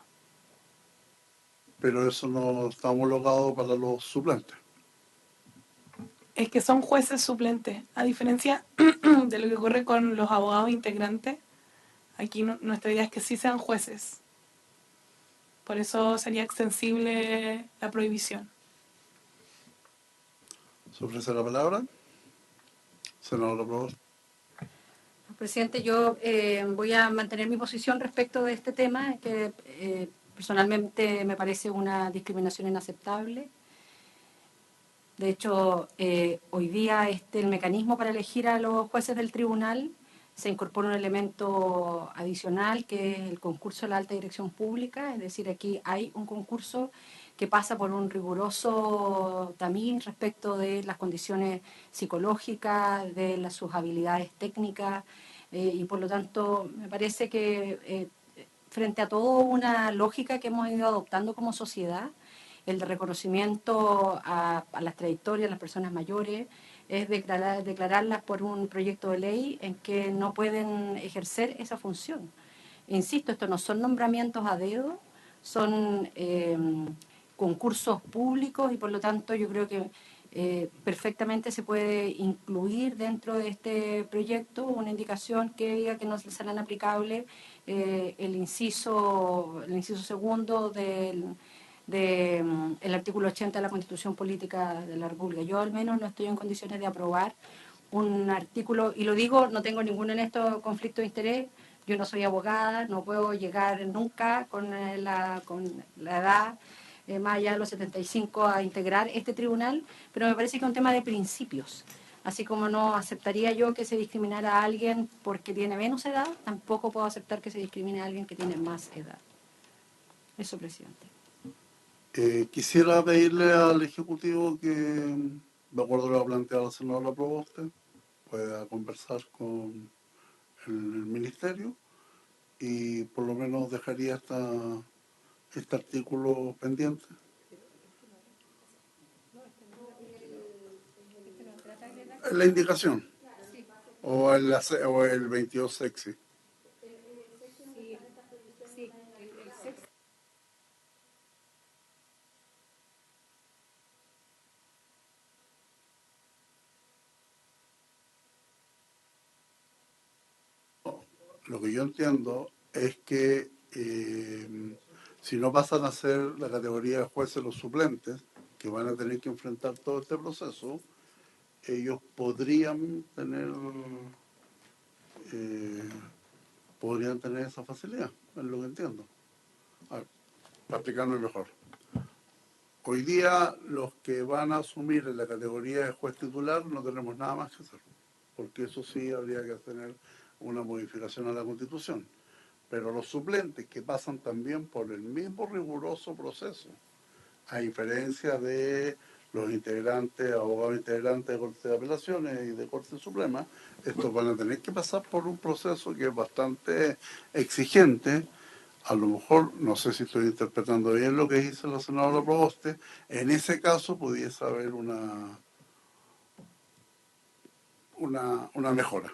pero eso no está homologado para los suplentes. Es que son jueces suplentes. A diferencia de lo que ocurre con los abogados integrantes, aquí nuestra idea es que sí sean jueces. Por eso sería extensible la prohibición. ¿Se ofrece la palabra? Senadora Provost. Presidente, yo voy a mantener mi posición respecto de este tema, que personalmente me parece una discriminación inaceptable. De hecho, hoy día el mecanismo para elegir a los jueces del tribunal se incorpora un elemento adicional que es el concurso de la alta dirección pública, es decir, aquí hay un concurso que pasa por un riguroso tamiz respecto de las condiciones psicológicas, de sus habilidades técnicas, y por lo tanto me parece que frente a toda una lógica que hemos ido adoptando como sociedad, el de reconocimiento a las trayectorias de las personas mayores, es declararlas por un proyecto de ley en que no pueden ejercer esa función. Insisto, esto no son nombramientos a dedo, son concursos públicos y por lo tanto yo creo que perfectamente se puede incluir dentro de este proyecto una indicación que diga que no serán aplicables el inciso segundo del artículo 80 de la Constitución Política de la República. Yo al menos no estoy en condiciones de aprobar un artículo, y lo digo, no tengo ningún en esto conflicto de interés, yo no soy abogada, no puedo llegar nunca con la edad más allá de los 75 a integrar este tribunal, pero me parece que es un tema de principios. Así como no aceptaría yo que se discriminara a alguien porque tiene menos edad, tampoco puedo aceptar que se discrimine a alguien que tiene más edad. Eso, presidente. Quisiera pedirle al Ejecutivo que, de acuerdo a lo que ha planteado la senadora Proboste, pueda conversar con el Ministerio y por lo menos dejaría este artículo pendiente. La indicación. O el 22 sexy. Lo que yo entiendo es que si no pasan a ser la categoría de jueces los suplentes, que van a tener que enfrentar todo este proceso, ellos podrían tener esa facilidad, es lo que entiendo. A ver, para explicarme mejor. Hoy día los que van a asumir en la categoría de juez titular no tenemos nada más que hacer, porque eso sí habría que tener una modificación a la Constitución. Pero los suplentes que pasan también por el mismo riguroso proceso, a diferencia de los integrantes, abogados integrantes de Corte de Apelaciones y de Corte Suprema, estos van a tener que pasar por un proceso que es bastante exigente. A lo mejor, no sé si estoy interpretando bien lo que dice la senadora Proboste, en ese caso pudiese haber una mejora.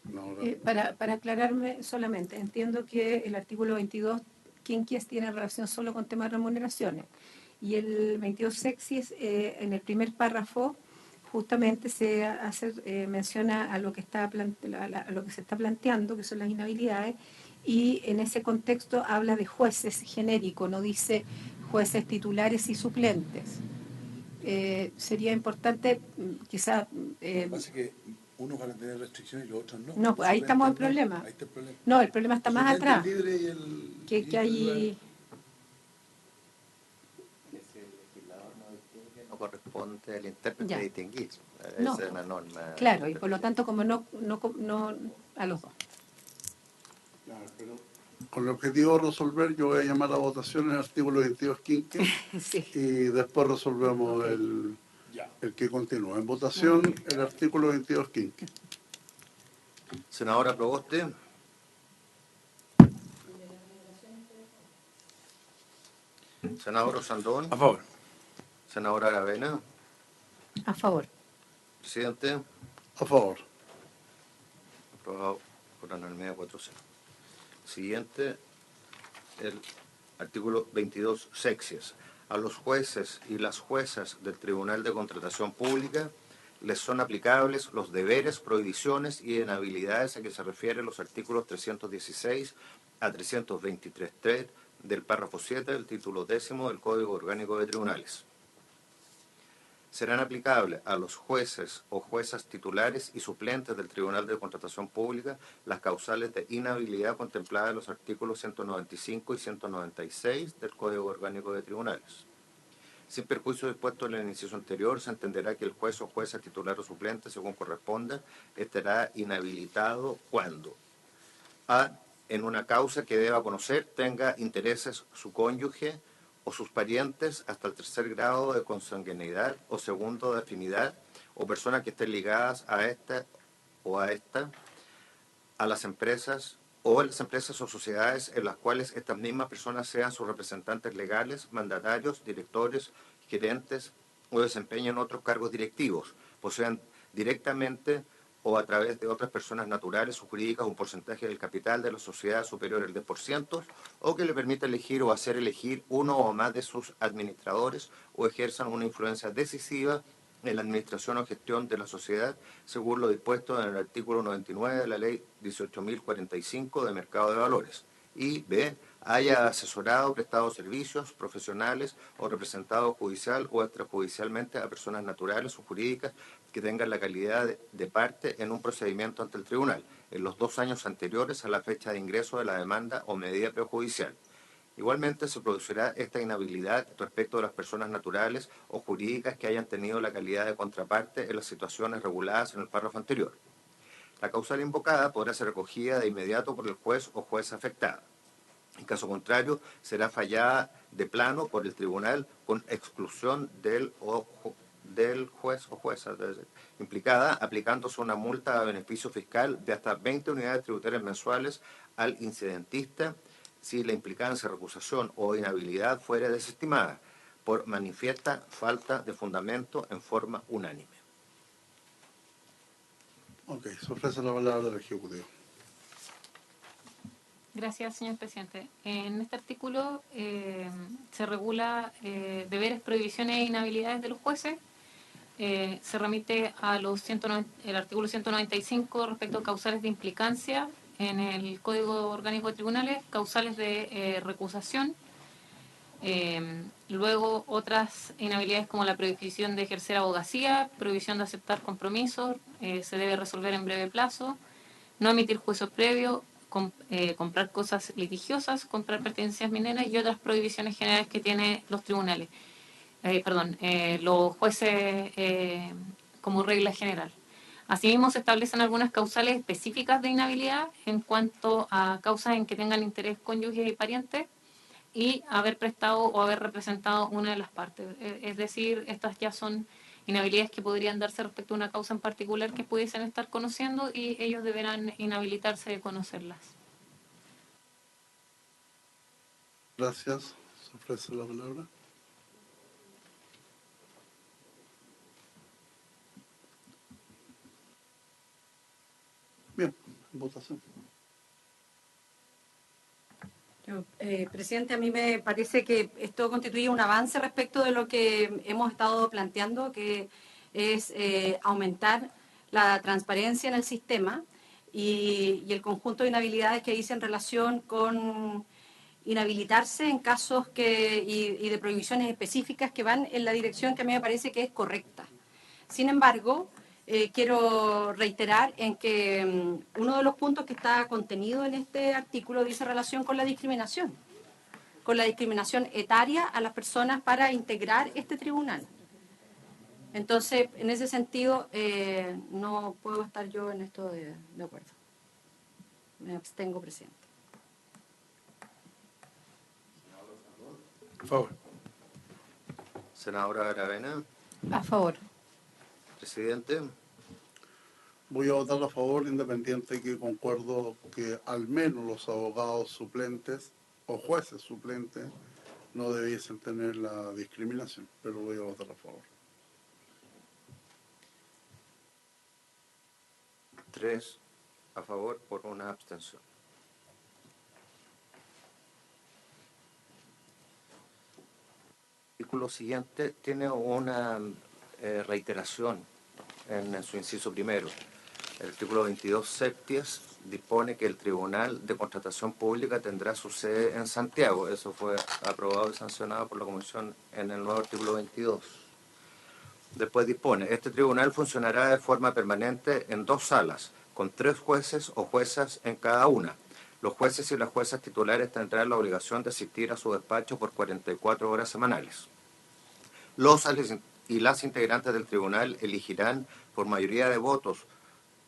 No, Para aclararme solamente, entiendo que el artículo 22, quinquies tiene relación solo con temas de remuneraciones. Y el 22 sexis, en el primer párrafo, justamente se menciona a lo que a lo que se está planteando, que son las inhabilidades, y en ese contexto habla de jueces genérico, no dice jueces titulares y suplentes. Sería importante, quizás... Pasa que unos van a tener restricciones y los otros no. No, pues ahí estamos en problema. Ahí está el problema. No, el problema está más atrás. Libre y el, Que hay... No corresponde al intérprete Ya. de distinguir. No. Esa es una norma. Claro, y por lo tanto, como no a los dos. Claro, pero con el objetivo de resolver, yo voy a llamar a votación el artículo 22 quinque Sí. y después resolvemos el que continúa. En votación, el artículo 22 quinque. Senadora Proboste. Senador Osandón. A favor. Senadora Aravena. A favor. Presidente. A favor. Aprobado por unanimidad 4-0. Siguiente, el Artículo 22, sexies. A los jueces y las juezas del Tribunal de Contratación Pública les son aplicables los deberes, prohibiciones y inhabilidades a que se refieren los artículos 316 a 323.3 del párrafo 7 del título 10 del Código Orgánico de Tribunales. Serán aplicables a los jueces o juezas titulares y suplentes del Tribunal de Contratación Pública las causales de inhabilidad contempladas en los artículos 195 y 196 del Código Orgánico de Tribunales. Sin perjuicio dispuesto en el inciso anterior, se entenderá que el juez o jueza titular o suplente, según corresponda, estará inhabilitado cuando a. En una causa que deba conocer tenga intereses su cónyuge o sus parientes hasta el tercer grado de consanguinidad o segundo de afinidad, o personas que estén ligadas a esta, a las empresas o en las empresas o sociedades en las cuales estas mismas personas sean sus representantes legales, mandatarios, directores, gerentes o desempeñen otros cargos directivos, posean directamente o a través de otras personas naturales o jurídicas un porcentaje del capital de la sociedad superior al 10%, o que le permita elegir o hacer elegir uno o más de sus administradores o ejerzan una influencia decisiva en la administración o gestión de la sociedad, según lo dispuesto en el artículo 99 de la Ley 18.045 de Mercado de Valores. Y B. Haya asesorado, prestado servicios profesionales o representado judicial o extrajudicialmente a personas naturales o jurídicas que tengan la calidad de parte en un procedimiento ante el tribunal, en los 2 años anteriores a la fecha de ingreso de la demanda o medida prejudicial. Igualmente se producirá esta inhabilidad respecto de las personas naturales o jurídicas que hayan tenido la calidad de contraparte en las situaciones reguladas en el párrafo anterior. La causal invocada podrá ser recogida de inmediato por el juez o jueza afectada. En caso contrario, será fallada de plano por el tribunal con exclusión del juez o jueza implicada, aplicándose una multa a beneficio fiscal de hasta 20 unidades tributarias mensuales al incidentista si la implicancia, recusación o inhabilidad fuera desestimada por manifiesta falta de fundamento en forma unánime. Ok, se ofrece la palabra del Ejecutivo. Gracias, señor presidente. En este artículo se regula deberes, prohibiciones e inhabilidades de los jueces. Se remite a el artículo 195 respecto a causales de implicancia en el Código Orgánico de Tribunales, causales de recusación. Luego otras inhabilidades como la prohibición de ejercer abogacía, prohibición de aceptar compromisos, se debe resolver en breve plazo, no emitir juicio previo, comprar cosas litigiosas, comprar pertenencias mineras y otras prohibiciones generales que tienen los tribunales. Los jueces como regla general. Asimismo, se establecen algunas causales específicas de inhabilidad en cuanto a causas en que tengan interés cónyuges y parientes y haber prestado o haber representado una de las partes. Es decir, estas ya son inhabilidades que podrían darse respecto a una causa en particular que pudiesen estar conociendo y ellos deberán inhabilitarse de conocerlas. Gracias. Se ofrece la palabra. Bien, votación. Presidente, a mí me parece que esto constituye un avance respecto de lo que hemos estado planteando, que es aumentar la transparencia en el sistema y el conjunto de inhabilidades que dice en relación con inhabilitarse en casos y de prohibiciones específicas que van en la dirección que a mí me parece que es correcta. Sin embargo, quiero reiterar en que uno de los puntos que está contenido en este artículo dice relación con la discriminación etaria a las personas para integrar este tribunal. Entonces, en ese sentido, no puedo estar yo en esto de acuerdo. Me abstengo, presidente. Por favor. Senadora Aravena. A favor. Presidente. Voy a votar a favor, independiente que concuerdo que al menos los abogados suplentes o jueces suplentes no debiesen tener la discriminación, pero voy a votar a favor. 3 a favor por una abstención. artículo siguiente tiene una reiteración en su inciso primero. El artículo 22 septies dispone que el Tribunal de Contratación Pública tendrá su sede en Santiago. Eso fue aprobado y sancionado por la Comisión en el nuevo artículo 22. Después dispone, este tribunal funcionará de forma permanente en 2 salas, con 3 jueces o juezas en cada una. Los jueces y las juezas titulares tendrán la obligación de asistir a su despacho por 44 horas semanales. Los y las integrantes del tribunal elegirán por mayoría de votos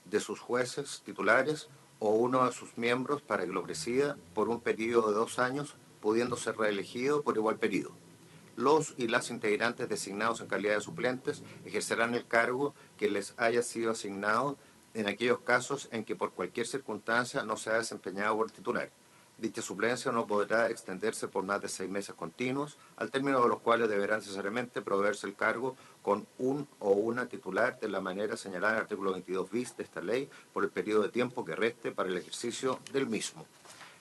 de sus jueces titulares o uno de sus miembros para que lo presida por un periodo de 2 años, pudiendo ser reelegido por igual periodo. Los y las integrantes designados en calidad de suplentes ejercerán el cargo que les haya sido asignado en aquellos casos en que por cualquier circunstancia no se ha desempeñado por el titular. Dicha suplencia no podrá extenderse por más de 6 meses continuos, al término de los cuales deberá necesariamente proveerse el cargo con un o una titular de la manera señalada en el artículo 22 bis de esta ley por el periodo de tiempo que reste para el ejercicio del mismo.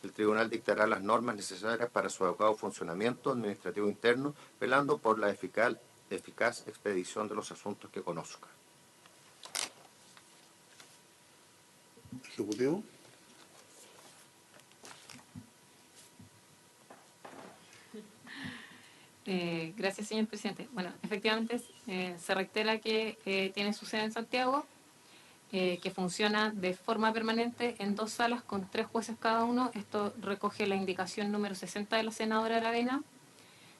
El tribunal dictará las normas necesarias para su adecuado funcionamiento administrativo interno, velando por la eficaz expedición de los asuntos que conozca. Ejecutivo. Gracias, señor presidente. Bueno, efectivamente se reitera que tiene su sede en Santiago, que funciona de forma permanente en 2 salas con 3 jueces cada uno. Esto recoge la indicación número 60 de la senadora Aravena.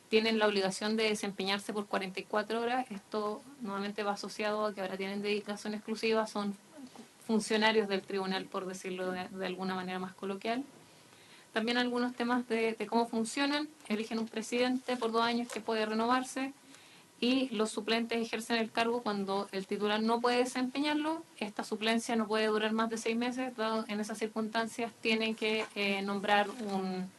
Tienen la obligación de desempeñarse por 44 horas. Esto nuevamente va asociado a que ahora tienen dedicación exclusiva, son funcionarios del tribunal, por decirlo de alguna manera más coloquial. También algunos temas de cómo funcionan. Eligen un presidente por 2 años que puede renovarse y los suplentes ejercen el cargo cuando el titular no puede desempeñarlo. Esta suplencia no puede durar más de 6 meses, dado en esas circunstancias tienen que nombrar un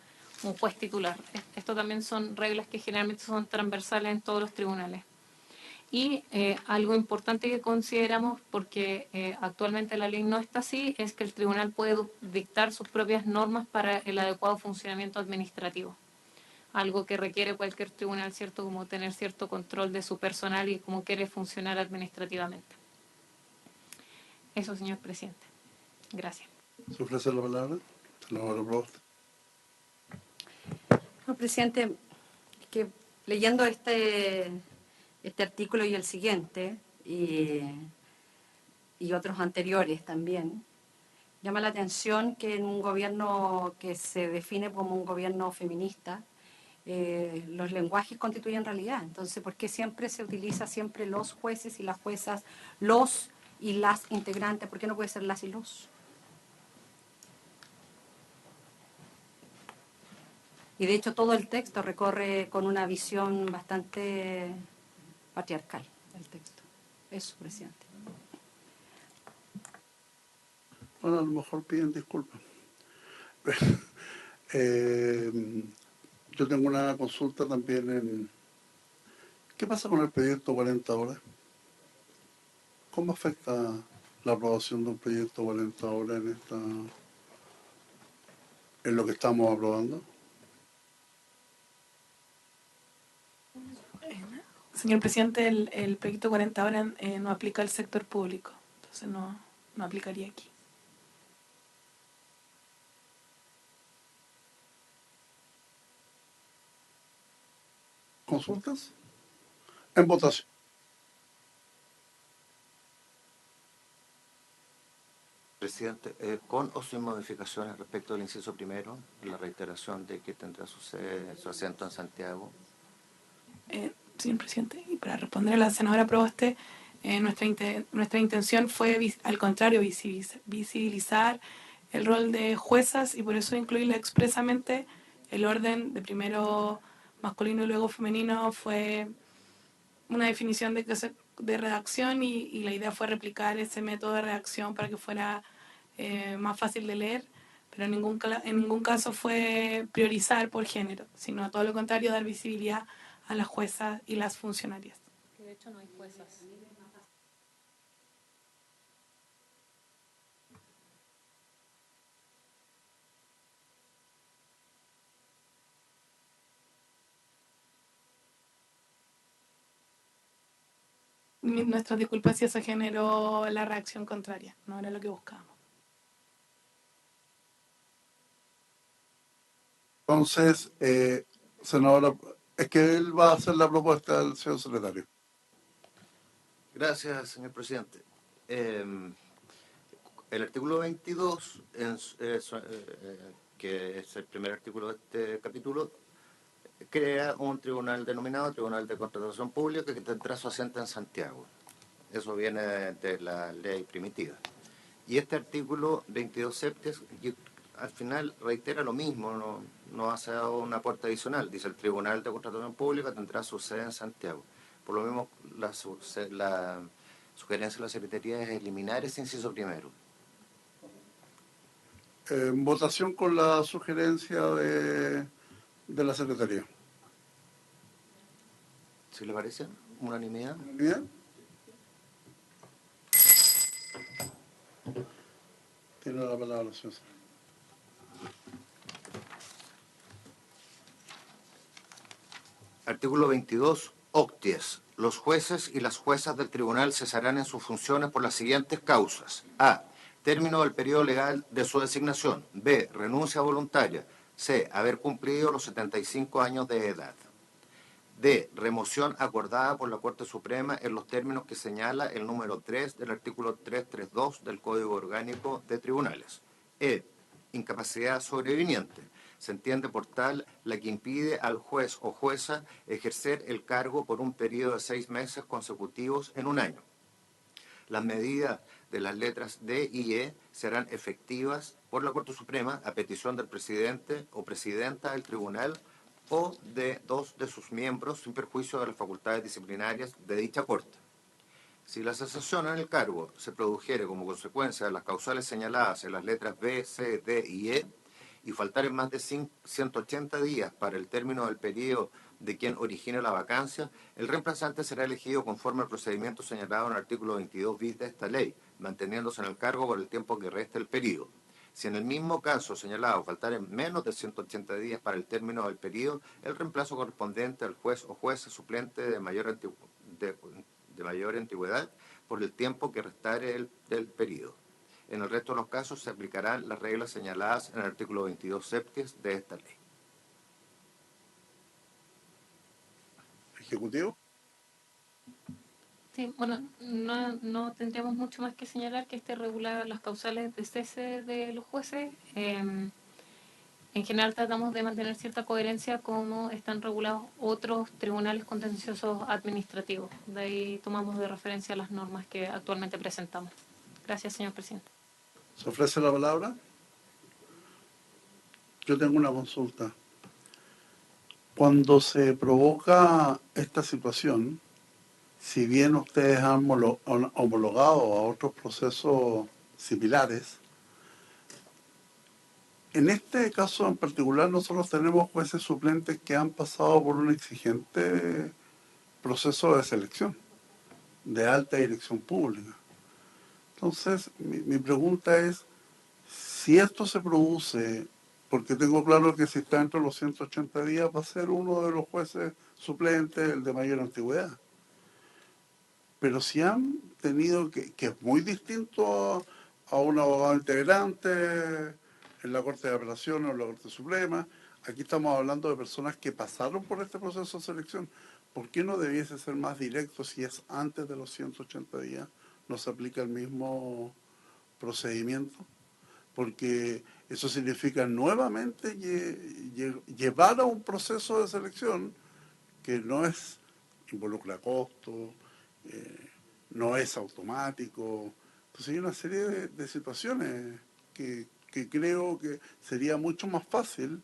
juez titular. Esto también son reglas que generalmente son transversales en todos los tribunales. Y algo importante que consideramos, porque actualmente la ley no está así, es que el tribunal puede dictar sus propias normas para el adecuado funcionamiento administrativo. Algo que requiere cualquier tribunal, ¿cierto? Como tener cierto control de su personal y cómo quiere funcionar administrativamente. Eso, señor presidente. Gracias. ¿Se ofrece la palabra? Senadora Proboste. No, presidente, que leyendo este artículo y el siguiente, y otros anteriores también, llama la atención que en un gobierno que se define como un gobierno feminista, los lenguajes constituyen realidad. Entonces, ¿por qué siempre se utiliza siempre los jueces y las juezas, los y las integrantes? ¿Por qué no puede ser las y los? Y de hecho todo el texto recorre con una visión bastante patriarcal del texto. Eso, presidente. Bueno, a lo mejor piden disculpas. Yo tengo una consulta también en... ¿Qué pasa con el proyecto 40 horas? ¿Cómo afecta la aprobación de un proyecto 40 horas en lo que estamos aprobando? Señor presidente, el proyecto 40 horas no aplica al sector público, entonces no aplicaría aquí. ¿Consultas? En votación. Presidente, con o sin modificaciones respecto del inciso primero, la reiteración de que tendrá su asiento en Santiago. Señor presidente, y para responder a la senadora Proboste, nuestra intención fue, al contrario, visibilizar el rol de juezas y por eso incluirle expresamente el orden de primero masculino y luego femenino. Fue una definición de redacción y la idea fue replicar ese método de redacción para que fuera más fácil de leer, pero en ningún caso fue priorizar por género, sino todo lo contrario, dar visibilidad a las juezas y las funcionarias. Que de hecho no hay juezas. Nuestras disculpas si eso generó la reacción contraria, no era lo que buscábamos. Entonces, senadora, es que él va a hacer la propuesta del señor secretario. Gracias, señor presidente. El artículo 22, que es el primer artículo de este capítulo, crea un tribunal denominado Tribunal de Contratación Pública que tendrá su asiento en Santiago. Eso viene de la ley primitiva. Y este artículo 22 septies, al final reitera lo mismo, no hace una puerta adicional. Dice: el Tribunal de Contratación Pública tendrá su sede en Santiago. Por lo mismo, la sugerencia de la Secretaría es eliminar ese inciso primero. En votación con la sugerencia de la Secretaría. ¿Sí le parece? ¿Unanimidad? ¿Bien? Tiene la palabra, señor. Artículo 22, octies. Los jueces y las juezas del tribunal cesarán en sus funciones por las siguientes causas. A. Término del periodo legal de su designación. B. Renuncia voluntaria. C. Haber cumplido los 75 años de edad. D. Remoción acordada por la Corte Suprema en los términos que señala el número 3 del artículo 332 del Código Orgánico de Tribunales. E. Incapacidad sobreviniente. Se entiende por tal la que impide al juez o jueza ejercer el cargo por un periodo de 6 meses consecutivos en un año. Las medidas de las letras D y E serán efectivas por la Corte Suprema a petición del presidente o presidenta del tribunal o de 2 de sus miembros, sin perjuicio de las facultades disciplinarias de dicha Corte. Si la cesación en el cargo se produjere como consecuencia de las causales señaladas en las letras B, C, D y E, y faltaren más de 180 días para el término del periodo de quien origine la vacancia, el reemplazante será elegido conforme al procedimiento señalado en el artículo 22 bis de esta ley, manteniéndose en el cargo por el tiempo que reste el periodo. Si en el mismo caso señalado faltaren menos de 180 días para el término del periodo, el reemplazo correspondiente al juez o jueza suplente de mayor antigüedad por el tiempo que restare del periodo. En el resto de los casos se aplicarán las reglas señaladas en el artículo 22 septies de esta ley. Ejecutivo. Sí, bueno, no tendríamos mucho más que señalar que este regula las causales de cese de los jueces. En general tratamos de mantener cierta coherencia como están regulados otros tribunales contenciosos administrativos. De ahí tomamos de referencia las normas que actualmente presentamos. Gracias, señor presidente. ¿Se ofrece la palabra? Yo tengo una consulta. Cuando se provoca esta situación, si bien ustedes han homologado a otros procesos similares, en este caso en particular nosotros tenemos jueces suplentes que han pasado por un exigente proceso de selección de alta dirección pública. Entonces, mi pregunta es, si esto se produce, porque tengo claro que si está dentro de los 180 días va a ser uno de los jueces suplentes, el de mayor antigüedad. Pero si han tenido, que es muy distinto a un abogado integrante en la Corte de Apelaciones o en la Corte Suprema, aquí estamos hablando de personas que pasaron por este proceso de selección. ¿Por qué no debiese ser más directo si es antes de los 180 días? ¿No se aplica el mismo procedimiento? Porque eso significa nuevamente llevar a un proceso de selección que no es, involucra costos, no es automático. Entonces hay una serie de situaciones que creo que sería mucho más fácil,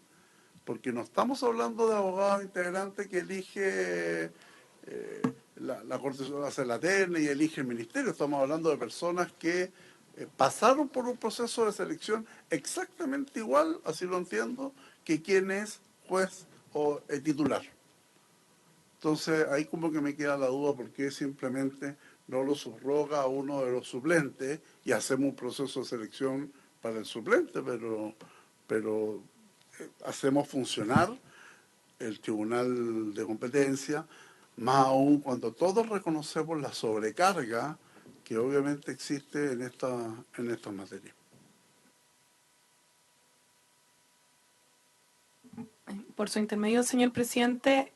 porque no estamos hablando de abogados integrantes que elige la Corte hace la terna y elige el ministerio. Estamos hablando de personas que pasaron por un proceso de selección exactamente igual, así lo entiendo, que quien es juez o titular. Entonces ahí como que me queda la duda por qué simplemente no lo subroga a uno de los suplentes y hacemos un proceso de selección para el suplente, pero hacemos funcionar el Tribunal de Competencia más aún cuando todos reconocemos la sobrecarga que obviamente existe en esta materia. Por su intermedio, señor presidente,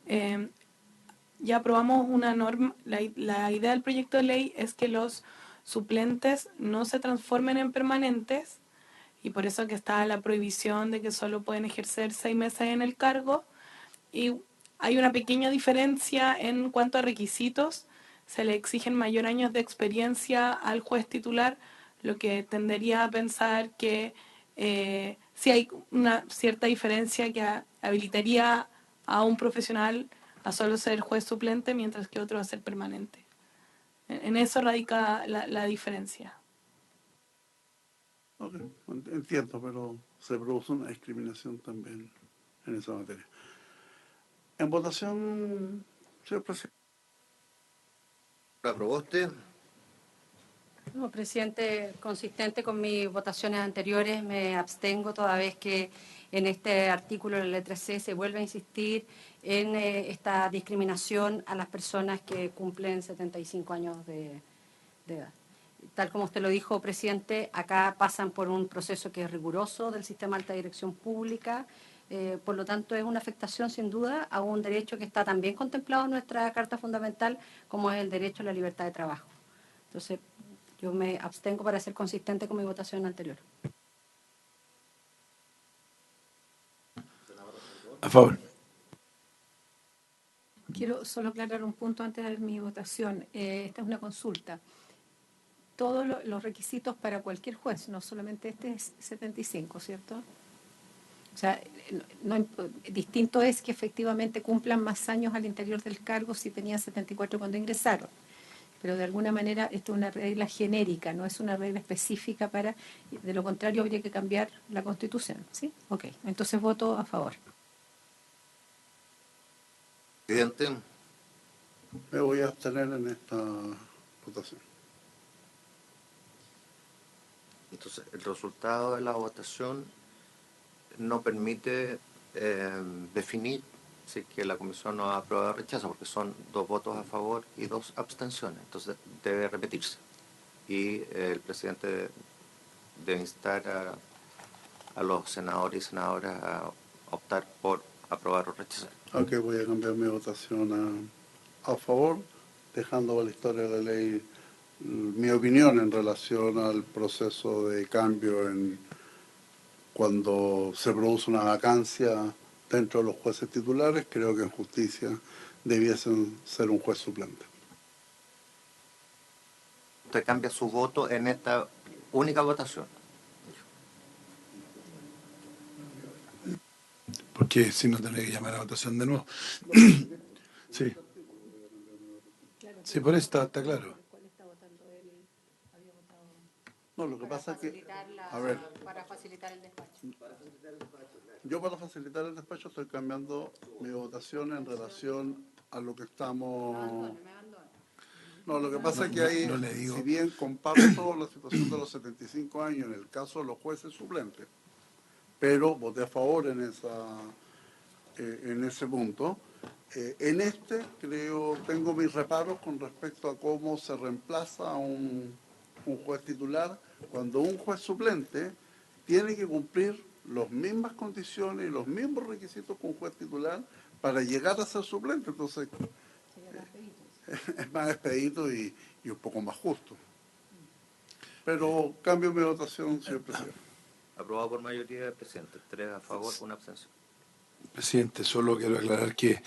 ya aprobamos una norma. La idea del proyecto de ley es que los suplentes no se transformen en permanentes, y por eso que está la prohibición de que solo pueden ejercer 6 meses en el cargo. Y hay una pequeña diferencia en cuanto a requisitos. Se le exigen mayor años de experiencia al juez titular, lo que tendería a pensar que sí hay una cierta diferencia que habilitaría a un profesional a solo ser juez suplente, mientras que otro a ser permanente. En eso radica la diferencia. Ok, entiendo, pero se produce una discriminación también en esa materia. En votación, señor presidente. ¿Aprobó usted? No, presidente, consistente con mis votaciones anteriores, me abstengo toda vez que en este artículo, la letra C, se vuelve a insistir en esta discriminación a las personas que cumplen 75 años de edad. Tal como usted lo dijo, presidente, acá pasan por un proceso que es riguroso del sistema de alta dirección pública, por lo tanto es una afectación sin duda a un derecho que está también contemplado en nuestra Carta Fundamental, como es el derecho a la libertad de trabajo. Entonces, yo me abstengo para ser consistente con mi votación anterior. A favor. Quiero solo aclarar un punto antes de mi votación. Esta es una consulta. Todos los requisitos para cualquier juez, no solamente este es 75, ¿cierto? O sea, distinto es que efectivamente cumplan más años al interior del cargo si tenían 74 cuando ingresaron. Pero de alguna manera esto es una regla genérica, no es una regla específica para, de lo contrario habría que cambiar la Constitución, ¿sí? Ok, entonces voto a favor. Presidente, Me voy a abstener en esta votación. entonces el resultado de la votación no permite definir si es que la comisión no aprueba o rechaza, porque son 2 votos a favor y 2 abstenciones. Entonces debe repetirse. Y el presidente debe instar a los senadores y senadoras a optar por aprobar o rechazar. Ok, voy a cambiar mi votación a favor, dejando a la historia de la ley mi opinión en relación al proceso de cambio cuando se produce una vacancia dentro de los jueces titulares. Creo que en justicia debiesen ser un juez suplente. Usted cambia su voto en esta única votación. Porque si no tendré que llamar a votación de nuevo. Sí. Sí, por eso está claro. No, lo que pasa es que, a ver, Para facilitar el despacho. yo para facilitar el despacho estoy cambiando mi votación en relación a lo que estamos... No, lo que pasa es que ahí, no le digo. si bien comparto la situación de los 75 años en el caso de los jueces suplentes, pero voté a favor en ese punto. En este, tengo mis reparos con respecto a cómo se reemplaza a un juez titular cuando un juez suplente tiene que cumplir las mismas condiciones y los mismos requisitos que un juez titular para llegar a ser suplente. Entonces, es más expedito y un poco más justo. Pero cambio mi votación, señor presidente. Aprobado por mayoría del presidente. 3 a favor, 1 abstención. Presidente, solo quiero aclarar que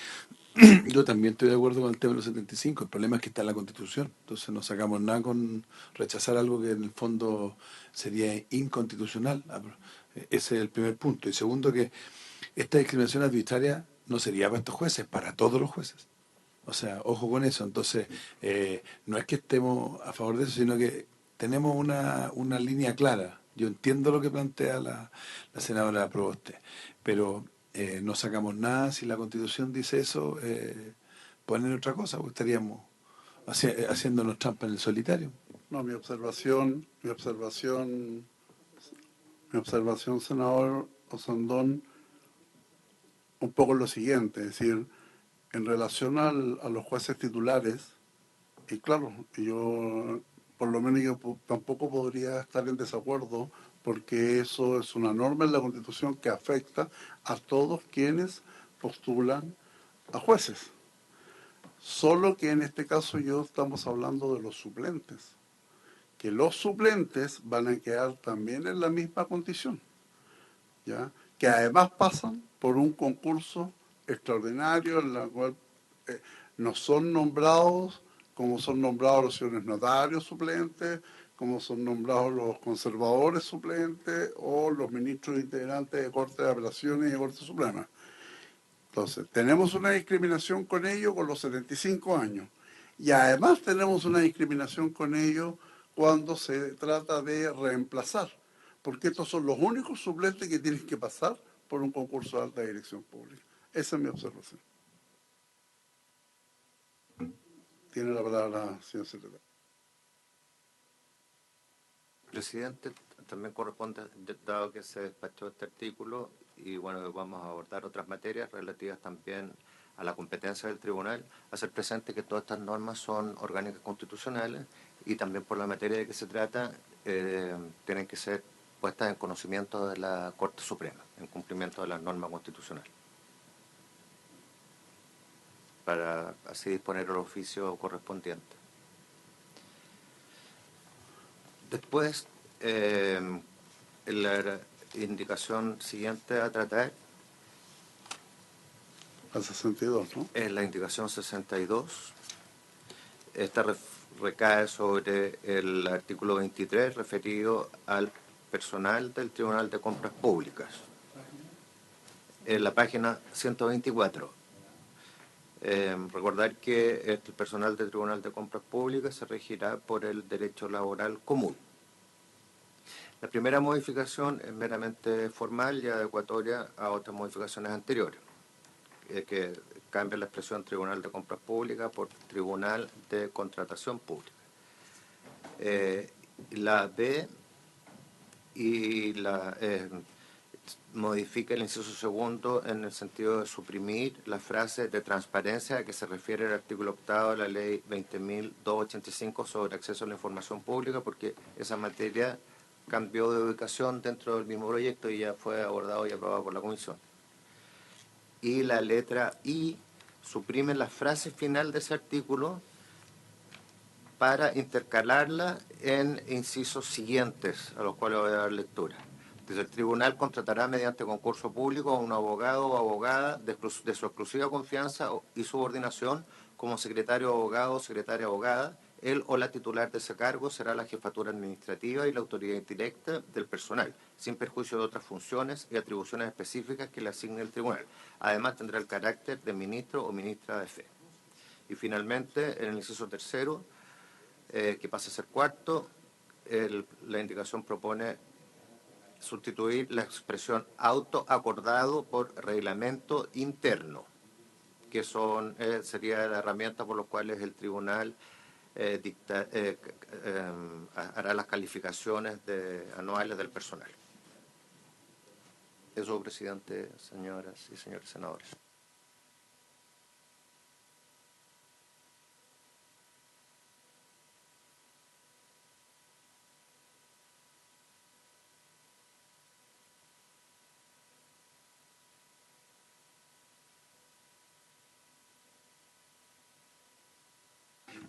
yo también estoy de acuerdo con el tema de los 75. El problema es que está en la Constitución. Entonces no sacamos nada con rechazar algo que en el fondo sería inconstitucional. Ese es el primer punto. Y segundo, que esta discriminación arbitraria no sería para estos jueces, para todos los jueces. O sea, ojo con eso. Entonces, no es que estemos a favor de eso, sino que tenemos una línea clara. Yo entiendo lo que plantea la senadora Proboste, pero no sacamos nada si la Constitución dice eso, poner otra cosa, porque estaríamos haciéndonos trampa en el solitario. No, mi observación, senador Osandón, un poco lo siguiente, es decir, En relación a los jueces titulares, y claro, yo por lo menos tampoco podría estar en desacuerdo porque eso es una norma en la Constitución que afecta a todos quienes postulan a jueces. Solo que en este caso yo estamos hablando de los suplentes, que los suplentes van a quedar también en la misma condición, ¿ya? Que además pasan por un concurso extraordinario en la cual no son nombrados como son nombrados los señores notarios suplentes, como son nombrados los conservadores suplentes o los ministros integrantes de Corte de Apelaciones y de Corte Suprema. Entonces, tenemos una discriminación con ellos con los 75 años. Y además tenemos una discriminación con ellos cuando se trata de reemplazar, porque estos son los únicos suplentes que tienen que pasar por un concurso de alta dirección pública. Esa es mi observación. Tiene la palabra, señor secretario. Presidente, también corresponde, dado que se despachó este artículo, y bueno, vamos a abordar otras materias relativas también a la competencia del tribunal, hacer presente que todas estas normas son orgánicas constitucionales y también por la materia de que se trata, tienen que ser puestas en conocimiento de la Corte Suprema, en cumplimiento de las normas constitucionales, para así disponer el oficio correspondiente. Después, la indicación siguiente a tratar Al 62, ¿no? es la indicación 62. Esta recae sobre el artículo 23 referido al personal del Tribunal de Compras Públicas. En la página 124. Recordar que el personal del Tribunal de Compras Públicas se regirá por el derecho laboral común. La primera modificación es meramente formal y adecuatoria a otras modificaciones anteriores, que cambia la expresión Tribunal de Compras Públicas por Tribunal de Contratación Pública. La B y la modifica el inciso segundo en el sentido de suprimir la frase de transparencia a que se refiere el artículo 8 de la ley 20.285 sobre acceso a la información pública, porque esa materia cambió de ubicación dentro del mismo proyecto y ya fue abordado y aprobado por la Comisión. Y la letra I suprime la frase final de ese artículo para intercalarla en incisos siguientes, a los cuales voy a dar lectura. Dice, el tribunal contratará mediante concurso público a un abogado o abogada de su exclusiva confianza y subordinación como secretario abogado o secretaria abogada. Él o la titular de ese cargo será la jefatura administrativa y la autoridad directa del personal, sin perjuicio de otras funciones y atribuciones específicas que le asigne el tribunal. Además, tendrá el carácter de ministro o ministra de fe. Y finalmente, en el inciso tercero, que pasa a ser cuarto, la indicación propone sustituir la expresión autoacordado por reglamento interno, que sería la herramienta por la cual el tribunal hará las calificaciones anuales del personal. Eso, presidente, señoras y señores senadores.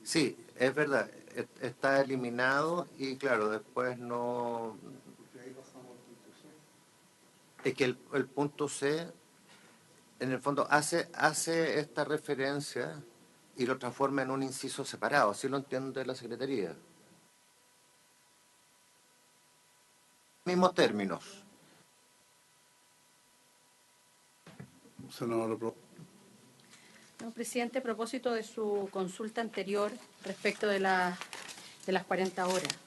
Sí, es verdad, está eliminado y claro, después no... Es que el punto C, en el fondo, hace esta referencia y lo transforma en un inciso separado, así lo entiende la Secretaría. Mismos términos. Senador. No, presidente, a propósito de su consulta anterior respecto de las 40 horas,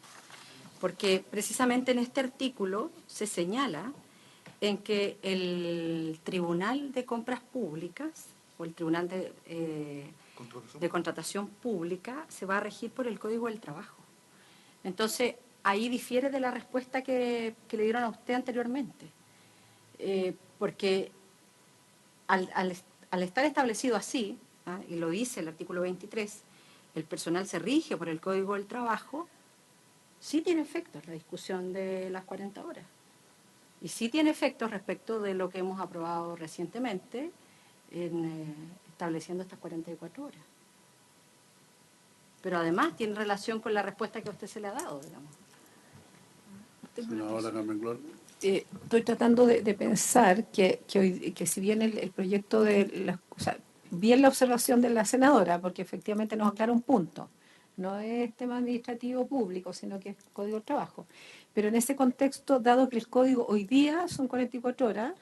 porque precisamente en este artículo se señala en que el Tribunal de Compras Públicas o el Tribunal de Contratación Pública se va a regir por el Código del Trabajo. Entonces, ahí difiere de la respuesta que le dieron a usted anteriormente, porque al al estar establecido así, y lo dice el artículo 23, el personal se rige por el Código del Trabajo, sí tiene efectos la discusión de las 40 horas. Y sí tiene efectos respecto de lo que hemos aprobado recientemente en estableciendo estas 44 horas. Pero además tiene relación con la respuesta que a usted se le ha dado, digamos. Senadora Carmen Gloria. Estoy tratando de pensar que si bien el proyecto o sea, bien la observación de la senadora, porque efectivamente nos aclara un punto, no es tema administrativo público, sino que es Código del Trabajo. Pero en ese contexto, dado que el código hoy día son 44 horas,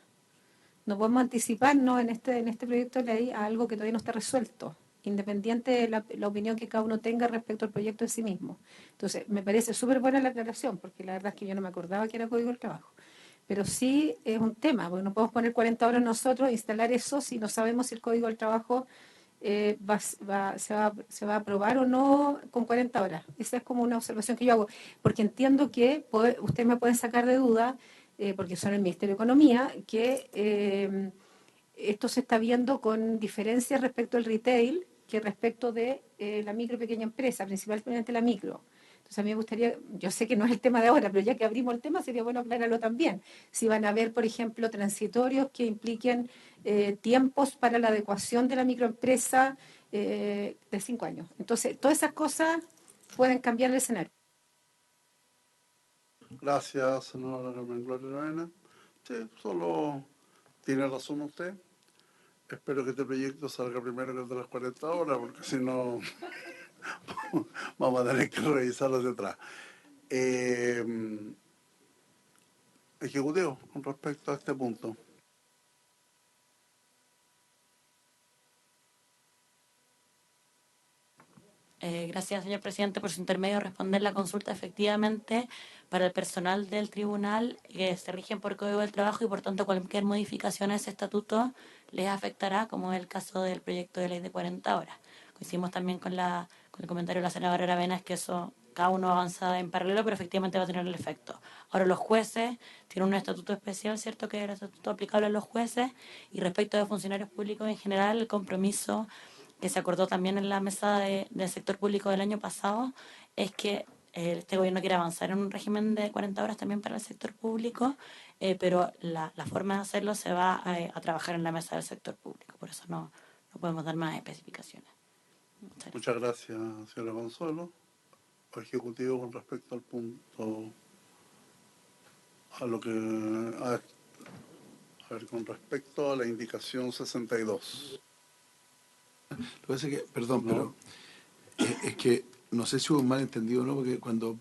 no podemos anticiparnos en este proyecto de ley a algo que todavía no está resuelto, independiente de la opinión que cada uno tenga respecto al proyecto en sí mismo. Entonces, me parece súper buena la aclaración, porque la verdad es que yo no me acordaba que era Código del Trabajo. Pero sí es un tema, porque no podemos poner 40 horas nosotros e instalar eso si no sabemos si el Código del Trabajo se va a aprobar o no con 40 horas. Esa es como una observación que yo hago, porque entiendo que ustedes me pueden sacar de duda, porque son el Ministerio de Economía, que esto se está viendo con diferencias respecto al retail que respecto de la micro y pequeña empresa, principalmente la micro. Entonces a mí me gustaría, yo sé que no es el tema de ahora, pero ya que abrimos el tema sería bueno aclararlo también. Si van a haber, por ejemplo, transitorios que impliquen tiempos para la adecuación de la microempresa de 5 años. Entonces, todas esas cosas pueden cambiar el escenario. Gracias, senadora Carmen Gloria Lorena. Sí, solo tiene razón usted. Espero que este proyecto salga primero que el de las 40 horas, porque si no vamos a tener que revisarlo de atrás. Ejecutivo, con respecto a este punto. Gracias, señor presidente, por su intermedio responder la consulta. Efectivamente, para el personal del tribunal se rigen por Código del Trabajo y, por tanto, cualquier modificación a ese estatuto les afectará, como es el caso del proyecto de ley de 40 horas. Coincidimos también con el comentario de la senadora Aravena, que eso cada uno avanza en paralelo, pero efectivamente va a tener el efecto. Ahora, los jueces tienen un estatuto especial, ¿cierto?, que es el estatuto aplicable a los jueces, y respecto de funcionarios públicos en general, el compromiso que se acordó también en la mesa del sector público del año pasado, es que este gobierno quiere avanzar en un régimen de 40 horas también para el sector público, pero la forma de hacerlo se va a trabajar en la mesa del sector público. Por eso no podemos dar más especificaciones. Muchas gracias, señora Consuelo. Ejecutivo, con respecto al punto, a lo que... A ver, con respecto a la indicación 62. Lo que pasa es que, perdón, No. pero es que no sé si hubo un malentendido o no, porque cuando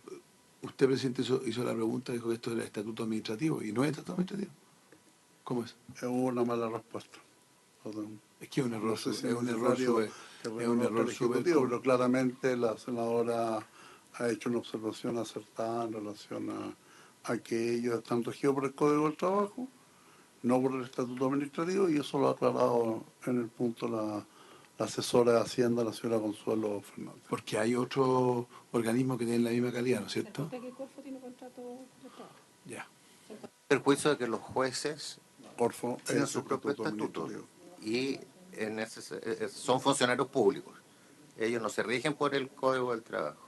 usted, presidente, hizo la pregunta, dijo que esto era estatuto administrativo, y no es estatuto administrativo. ¿Cómo es? Hubo una mala respuesta. Perdón. Es que es un error, No sé si es un error súper, es un error súper ejecutivo, pero claramente la senadora ha hecho una observación acertada en relación a que ellos están regidos por el Código del Trabajo, no por el Estatuto Administrativo, y eso lo ha aclarado en el punto la asesora de Hacienda, la señora Consuelo Fernández. Porque hay otros organismos que tienen la misma calidad, ¿no es cierto? Ya. El juicio de que los jueces Corfo tienen es su propio estatuto administrativo. y son funcionarios públicos. Ellos no se rigen por el Código del Trabajo.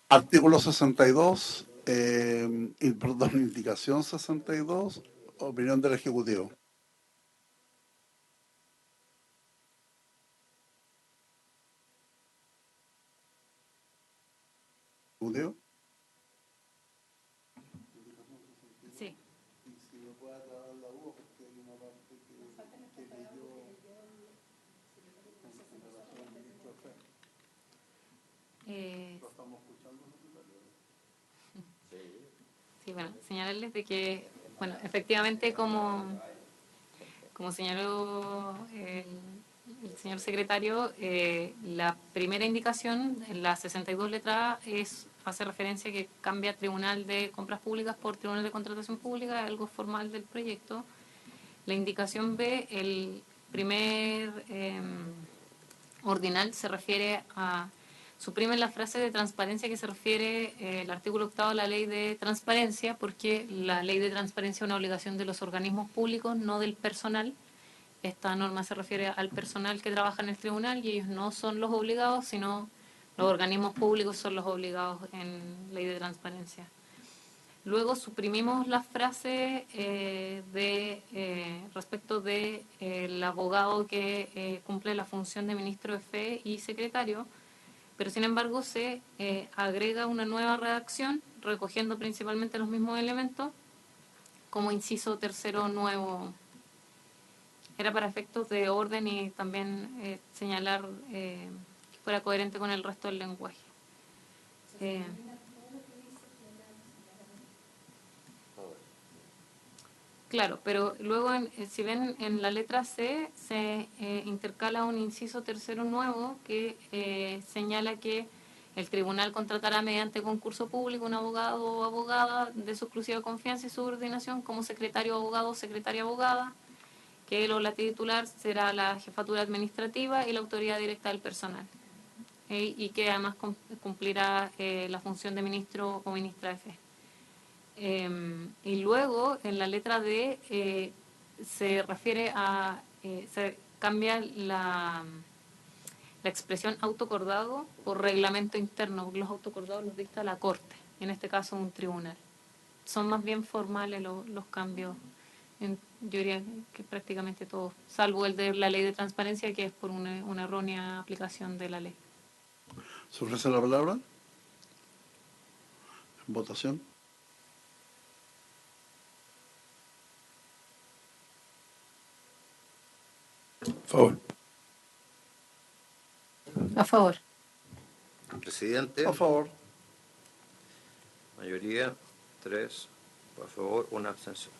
Artículo 62, perdón, indicación 62, opinión del Ejecutivo. ¿Ejecutivo? Sí. Sí, bueno, señalarles de que, bueno, efectivamente como señaló el señor secretario, la primera indicación, en la 62 letra A, es hace referencia que cambia Tribunal de Compras Públicas por Tribunal de Contratación Pública, algo formal del proyecto. La indicación B, el primer ordinal se refiere a... Suprimen la frase de transparencia que se refiere el artículo 8 de la ley de transparencia, porque la ley de transparencia es una obligación de los organismos públicos, no del personal. Esta norma se refiere al personal que trabaja en el tribunal y ellos no son los obligados, sino los organismos públicos son los obligados en ley de transparencia. Luego suprimimos la frase respecto de el abogado que cumple la función de ministro de fe y secretario, pero sin embargo se agrega una nueva redacción recogiendo principalmente los mismos elementos como inciso tercero nuevo. Era para efectos de orden y también señalar que fuera coherente con el resto del lenguaje. Claro, pero luego, si ven, en la letra C se intercala un inciso tercero nuevo que señala que el tribunal contratará mediante concurso público un abogado o abogada de su exclusiva confianza y subordinación como secretario abogado o secretaria abogada, que la titular será la jefatura administrativa y la autoridad directa del personal, y que además cumplirá la función de ministro o ministra de fe. Y luego, en la letra D, se refiere a... se cambia la expresión autoacordado por reglamento interno, porque los autoacordados los dicta la Corte, y en este caso un tribunal. Son más bien formales los cambios, yo diría que prácticamente todos, salvo el de la ley de transparencia, que es por una errónea aplicación de la ley. ¿Se ofrece la palabra? ¿En votación? Favor. A favor. Presidente. A favor. Mayoría, 3 a favor, 1 abstención.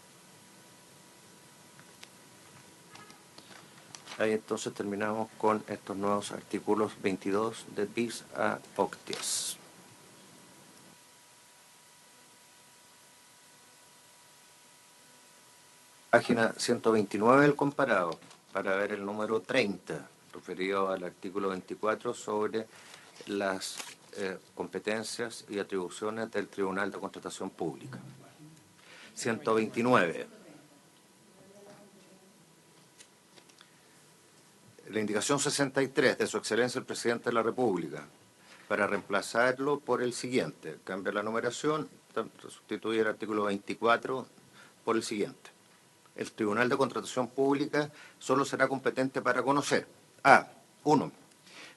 Ahí entonces terminamos con estos nuevos artículos 22 de bis a octies. Página 129 del comparado, para ver el número 30, referido al artículo 24 sobre las competencias y atribuciones del Tribunal de Contratación Pública. 129. La indicación 63 de Su Excelencia el Presidente de la República, para reemplazarlo por el siguiente. Cambia la numeración, sustituye el artículo 24 por el siguiente. El Tribunal de Contratación Pública solo será competente para conocer: A. 1.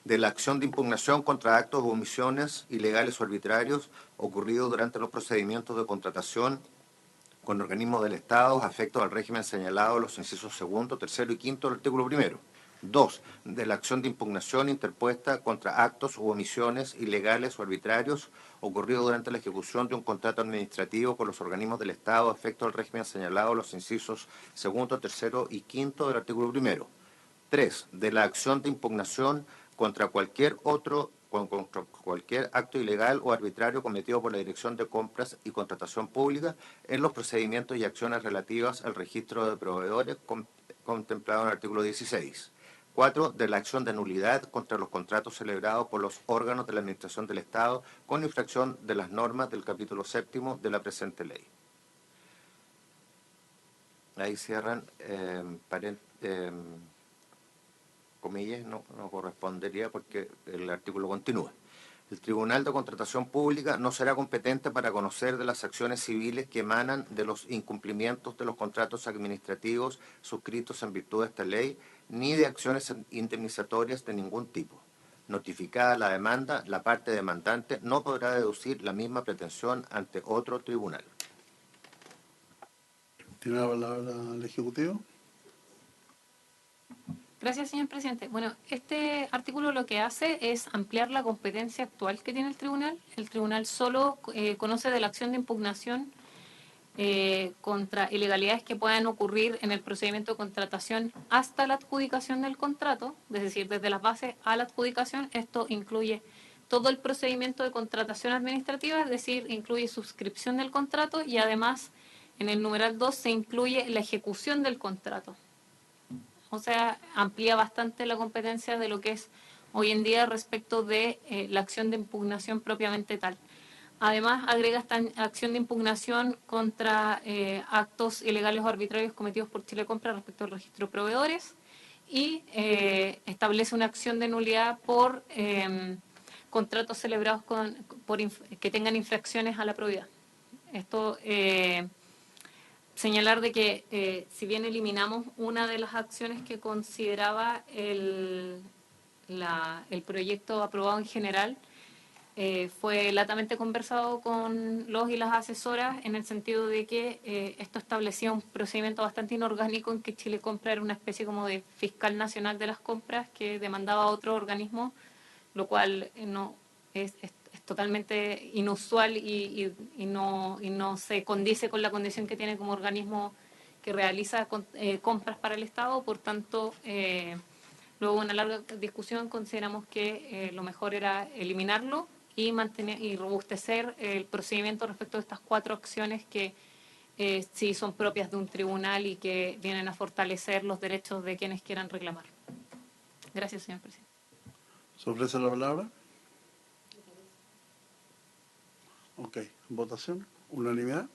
De la acción de impugnación contra actos o omisiones ilegales o arbitrarios ocurridos durante los procedimientos de contratación con organismos del Estado a efectos del régimen señalado en los incisos 2, 3 y 5 del artículo 1. 2. De la acción de impugnación interpuesta contra actos u omisiones ilegales o arbitrarios ocurridos durante la ejecución de un contrato administrativo con los organismos del Estado a efecto del régimen señalado en los incisos 2, 3 y 5 del artículo 1. 3. De la acción de impugnación contra cualquier acto ilegal o arbitrario cometido por la Dirección de Compras y Contratación Pública en los procedimientos y acciones relativas al registro de proveedores contemplado en el artículo 16. 4. De la acción de nulidad contra los contratos celebrados por los órganos de la Administración del Estado con infracción de las normas del capítulo 7 de la presente ley. Ahí cierran comillas, no correspondería porque el artículo continúa. El Tribunal de Contratación Pública no será competente para conocer de las acciones civiles que emanan de los incumplimientos de los contratos administrativos suscritos en virtud de esta ley, ni de acciones indemnizatorias de ningún tipo. Notificada la demanda, la parte demandante no podrá deducir la misma pretensión ante otro tribunal. ¿Tiene la palabra el Ejecutivo? Gracias, señor presidente. Bueno, este artículo lo que hace es ampliar la competencia actual que tiene el tribunal. El tribunal solo conoce de la acción de impugnación contra ilegalidades que puedan ocurrir en el procedimiento de contratación hasta la adjudicación del contrato, es decir, desde las bases a la adjudicación. Esto incluye todo el procedimiento de contratación administrativa, es decir, incluye suscripción del contrato y además en el numeral 2 se incluye la ejecución del contrato. O sea, amplía bastante la competencia de lo que es hoy en día respecto de la acción de impugnación propiamente tal. Además, agrega esta acción de impugnación contra actos ilegales o arbitrarios cometidos por Chile Compra respecto al registro de proveedores y establece una acción de nulidad por contratos celebrados que tengan infracciones a la probidad. Esto señalar de que si bien eliminamos una de las acciones que consideraba el proyecto aprobado en general, fue latamente conversado con los y las asesoras en el sentido de que esto establecía un procedimiento bastante inorgánico en que Chile Compra era una especie como de fiscal nacional de las compras que demandaba a otro organismo, lo cual no es totalmente inusual y no se condice con la condición que tiene como organismo que realiza compras para el Estado. Por tanto, luego de una larga discusión consideramos que lo mejor era eliminarlo y mantener y robustecer el procedimiento respecto de estas 4 acciones que sí son propias de un tribunal y que vienen a fortalecer los derechos de quienes quieran reclamar. Gracias, señor presidente. ¿Se ofrece la palabra? Ok, votación, unanimidad.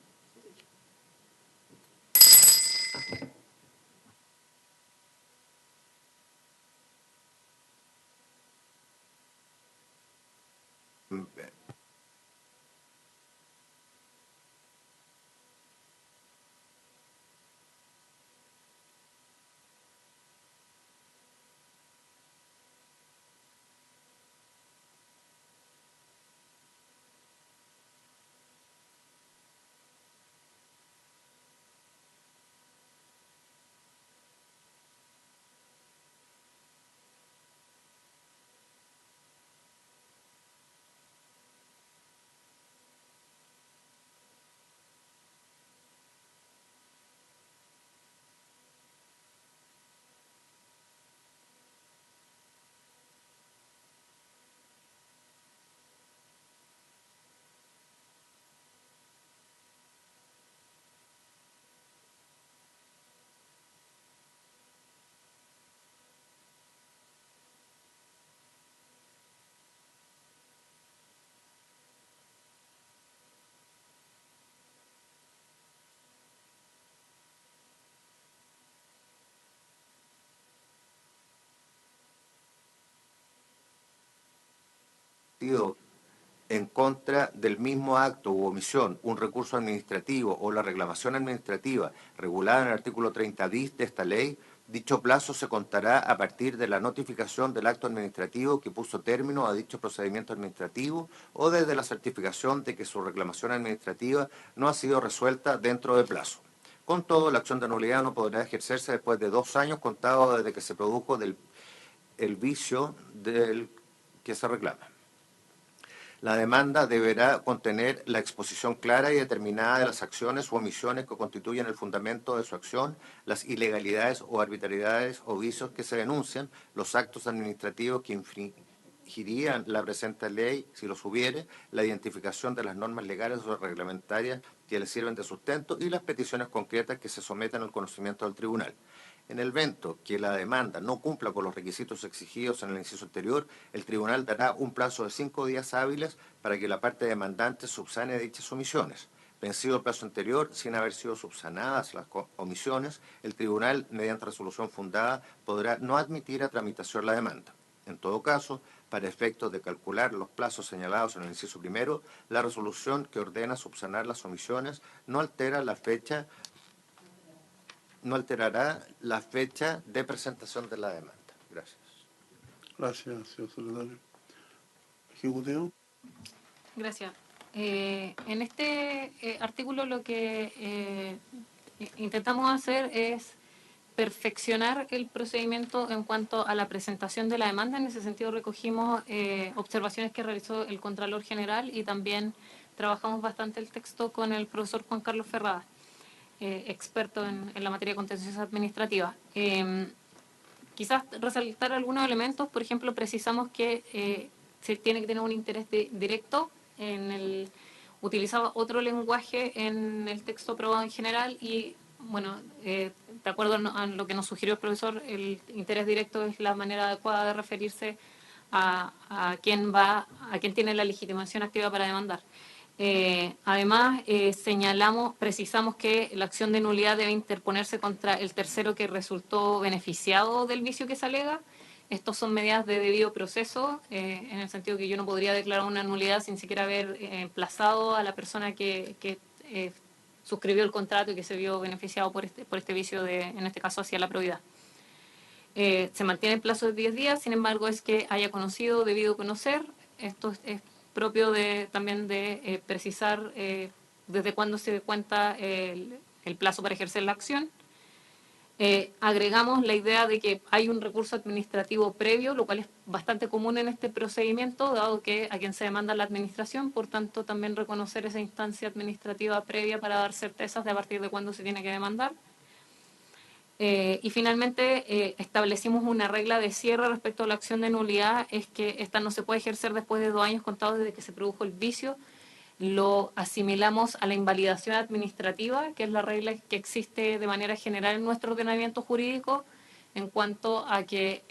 En contra del mismo acto u omisión, un recurso administrativo o la reclamación administrativa regulada en el artículo 30 bis de esta ley, dicho plazo se contará a partir de la notificación del acto administrativo que puso término a dicho procedimiento administrativo o desde la certificación de que su reclamación administrativa no ha sido resuelta dentro de plazo. Con todo, la acción de nulidad no podrá ejercerse después de 2 años contados desde que se produjo el vicio del que se reclama. La demanda deberá contener la exposición clara y determinada de las acciones u omisiones que constituyen el fundamento de su acción, las ilegalidades o arbitrariedades o vicios que se denuncian, los actos administrativos que infringirían la presente ley, si los hubiere, la identificación de las normas legales o reglamentarias que le sirven de sustento y las peticiones concretas que se someten al conocimiento del tribunal. En el evento que la demanda no cumpla con los requisitos exigidos en el inciso anterior, el tribunal dará un plazo de 5 días hábiles para que la parte demandante subsane dichas omisiones. Vencido el plazo anterior, sin haber sido subsanadas las omisiones, el tribunal, mediante resolución fundada, podrá no admitir a tramitación la demanda. En todo caso, para efectos de calcular los plazos señalados en el inciso primero, la resolución que ordena subsanar las omisiones no alterará la fecha de presentación de la demanda. Gracias. Gracias, señor secretario. Ejecutivo. Gracias. En este artículo lo que intentamos hacer es perfeccionar el procedimiento en cuanto a la presentación de la demanda. En ese sentido recogimos observaciones que realizó el Contralor General y también trabajamos bastante el texto con el profesor Juan Carlos Ferrada, experto en la materia contenciosa administrativa. Quizás resaltar algunos elementos. Por ejemplo, precisamos que se tiene que tener un interés directo. Utilizaba otro lenguaje en el texto aprobado en general y, bueno, de acuerdo a lo que nos sugirió el profesor, el interés directo es la manera adecuada de referirse a quién tiene la legitimación activa para demandar. Además, precisamos que la acción de nulidad debe interponerse contra el tercero que resultó beneficiado del vicio que se alega. Estos son medidas de debido proceso, en el sentido que yo no podría declarar una nulidad sin siquiera haber emplazado a la persona que suscribió el contrato y que se vio beneficiado por este vicio, en este caso, hacia la probidad. Se mantiene el plazo de 10 días, sin embargo, es que haya conocido, debido conocer. Esto es propio también de precisar desde cuándo se cuenta el plazo para ejercer la acción. Agregamos la idea de que hay un recurso administrativo previo, lo cual es bastante común en este procedimiento, dado que a quien se demanda la administración, por tanto también reconocer esa instancia administrativa previa para dar certezas de a partir de cuándo se tiene que demandar. Y finalmente establecimos una regla de cierre respecto a la acción de nulidad, es que esta no se puede ejercer después de 2 años contados desde que se produjo el vicio. Lo asimilamos a la invalidación administrativa, que es la regla que existe de manera general en nuestro ordenamiento jurídico, en cuanto a que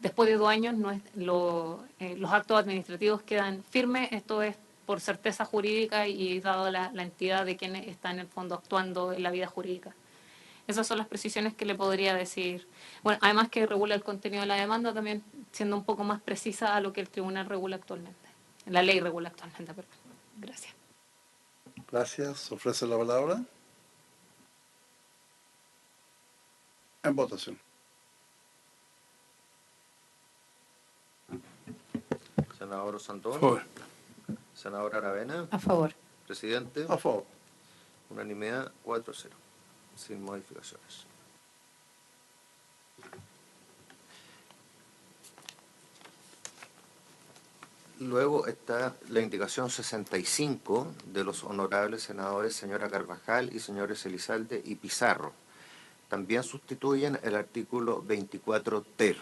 después de 2 años los actos administrativos quedan firmes. Esto es por certeza jurídica y dado la entidad de quien está en el fondo actuando en la vida jurídica. Esas son las precisiones que le podría decir. Bueno, además que regula el contenido de la demanda, también siendo un poco más precisa a lo que el tribunal regula actualmente. La ley regula actualmente, perdón. Gracias. Gracias. ¿Ofrece la palabra? En votación. Senador Santón. Por favor. Senador Aravena. A favor. Presidente. A favor. Unanimidad 4-0, sin modificaciones. Luego está la indicación 65 de los honorables senadores señora Carvajal y señores Elizalde y Pizarro. También sustituyen el artículo 24 ter.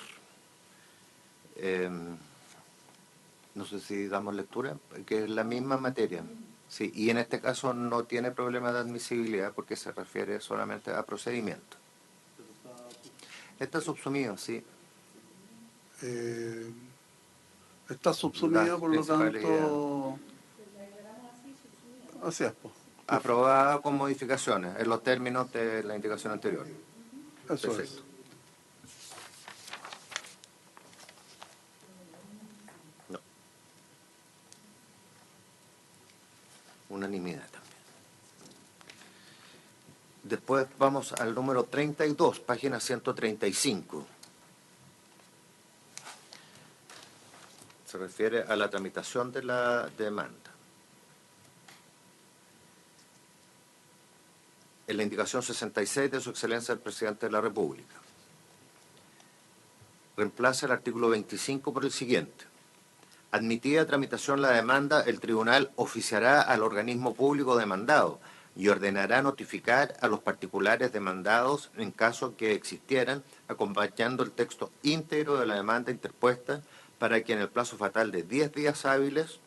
No sé si damos lectura, que es la misma materia. Sí, y en este caso no tiene problema de admisibilidad porque se refiere solamente a procedimiento. Está subsumido, sí. Está subsumido, por lo principales tanto... Así es, pues. Aprobada con modificaciones en los términos de la indicación anterior. Eso Perfecto. No. Unanimidad también. Después vamos al número 32, página 135. Se refiere a la tramitación de la demanda. En la indicación 66 de Su Excelencia el Presidente de la República. Reemplaza el artículo 25 por el siguiente. Admitida tramitación la demanda, el tribunal oficiará al organismo público demandado y ordenará notificar a los particulares demandados en caso que existieran, acompañando el texto íntegro de la demanda interpuesta para que en el plazo fatal de 10 días hábiles,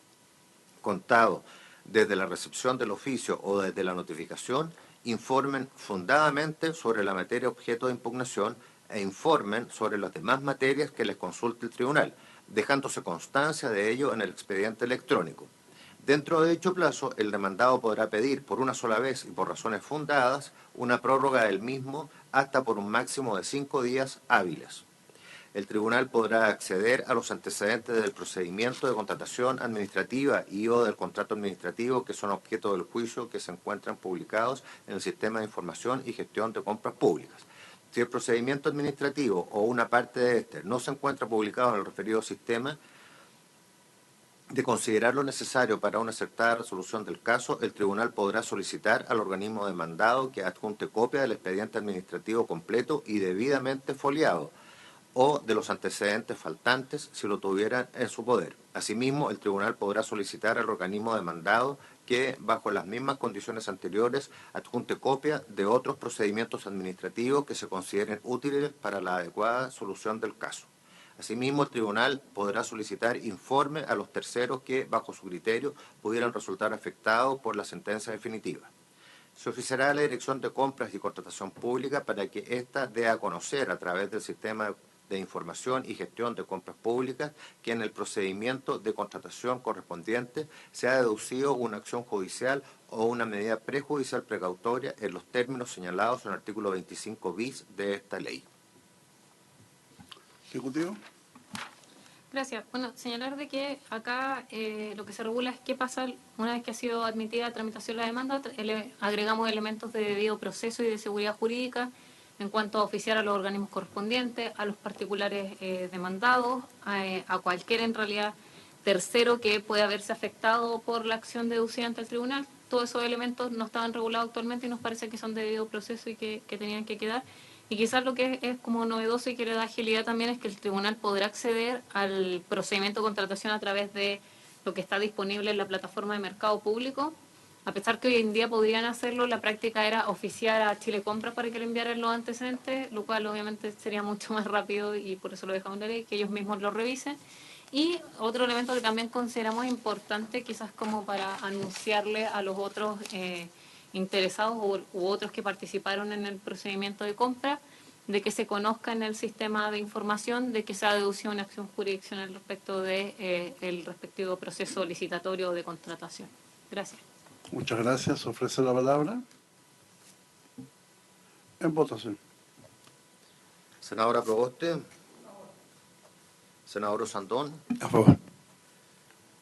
contado desde la recepción del oficio o desde la notificación, informen fundadamente sobre la materia objeto de impugnación e informen sobre las demás materias que les consulte el tribunal, dejándose constancia de ello en el expediente electrónico. Dentro de dicho plazo, el demandado podrá pedir por una sola vez y por razones fundadas una prórroga del mismo hasta por un máximo de 5 días hábiles. El tribunal podrá acceder a los antecedentes del procedimiento de contratación administrativa y o del contrato administrativo que son objeto del juicio que se encuentran publicados en el Sistema de Información y Gestión de Compras Públicas. Si el procedimiento administrativo o una parte de este no se encuentra publicado en el referido sistema, de considerar lo necesario para una acertada resolución del caso, el tribunal podrá solicitar al organismo demandado que adjunte copia del expediente administrativo completo y debidamente foliado, o de los antecedentes faltantes si lo tuvieran en su poder. Asimismo, el tribunal podrá solicitar al organismo demandado que, bajo las mismas condiciones anteriores, adjunte copia de otros procedimientos administrativos que se consideren útiles para la adecuada solución del caso. Asimismo, el tribunal podrá solicitar informe a los terceros que, bajo su criterio, pudieran resultar afectados por la sentencia definitiva. Se oficiará a la Dirección de Compras y Contratación Pública para que ésta dé a conocer a través del sistema de información y gestión de compras públicas que en el procedimiento de contratación correspondiente se ha deducido una acción judicial o una medida prejudicial precautoria en los términos señalados en el artículo 25 bis de esta ley. Ejecutivo. Gracias. Bueno, señalar de que acá lo que se regula es qué pasa una vez que ha sido admitida a tramitación la demanda. Agregamos elementos de debido proceso y de seguridad jurídica en cuanto a oficiar a los organismos correspondientes, a los particulares demandados, a cualquier en realidad tercero que pueda haberse afectado por la acción deducida ante el tribunal. Todos esos elementos no estaban regulados actualmente y nos parece que son de debido proceso y que tenían que quedar. Y quizás lo que es como novedoso y que le da agilidad también es que el tribunal podrá acceder al procedimiento de contratación a través de lo que está disponible en la plataforma de mercado público. A pesar que hoy en día podrían hacerlo, la práctica era oficiar a Chile Compras para que le enviaran los antecedentes, lo cual obviamente sería mucho más rápido y por eso lo dejamos en la ley, que ellos mismos lo revisen. Y otro elemento que también consideramos importante, quizás como para anunciarle a los otros interesados u otros que participaron en el procedimiento de compra, de que se conozca en el sistema de información de que se ha deducido una acción jurisdiccional respecto de el respectivo proceso licitatorio o de contratación. Gracias. Muchas gracias. Ofrece la palabra. En votación. Senadora Proboste. Senador Osandón. A favor.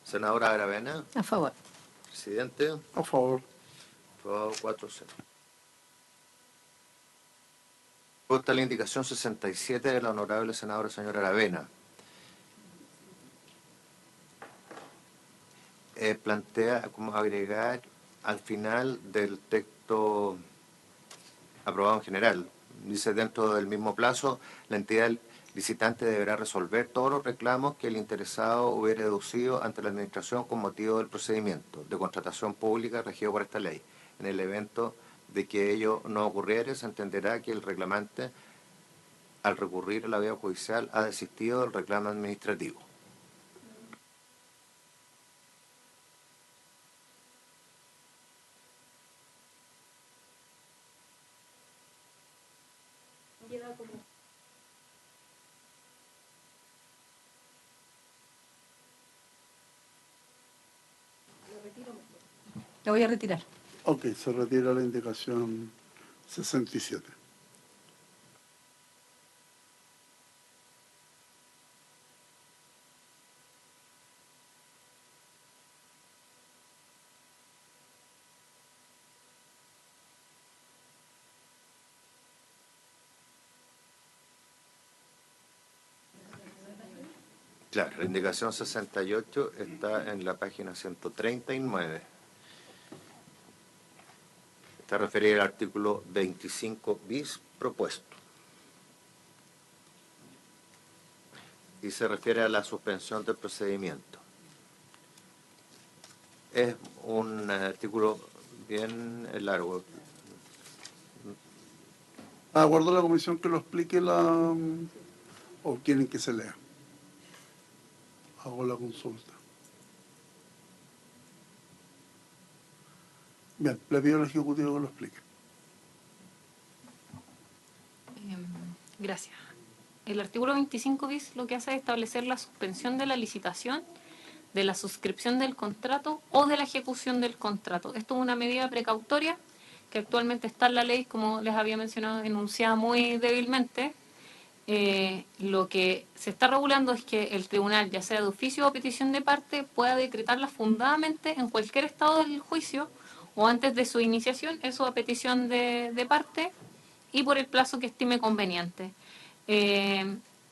Senadora Aravena. A favor. Presidente. A favor. Aprobado 4-0. Consta la indicación 67 de la honorable senadora señora Aravena. Plantea como agregar al final del texto aprobado en general. Dice, dentro del mismo plazo, la entidad licitante deberá resolver todos los reclamos que el interesado hubiera deducido ante la administración con motivo del procedimiento de contratación pública regido por esta ley. En el evento de que ello no ocurriere, se entenderá que el reclamante, al recurrir a la vía judicial, ha desistido del reclamo administrativo. Lo voy a retirar. Ok, se retira la indicación 67. Claro, la indicación 68 está en la página 139. Está referida al artículo 25 bis propuesto. Y se refiere a la suspensión del procedimiento. Es un artículo bien largo. ¿Acuerdo la comisión que lo explique o quieren que se lea? Hago la consulta. Bien, le pido al Ejecutivo que lo explique. Gracias. El artículo 25 bis lo que hace es establecer la suspensión de la licitación, de la suscripción del contrato o de la ejecución del contrato. Esto es una medida precautoria que actualmente está en la ley, como les había mencionado, enunciada muy débilmente. Lo que se está regulando es que el tribunal, ya sea de oficio o a petición de parte, pueda decretarla fundadamente en cualquier estado del juicio o antes de su iniciación, eso a petición de parte y por el plazo que estime conveniente.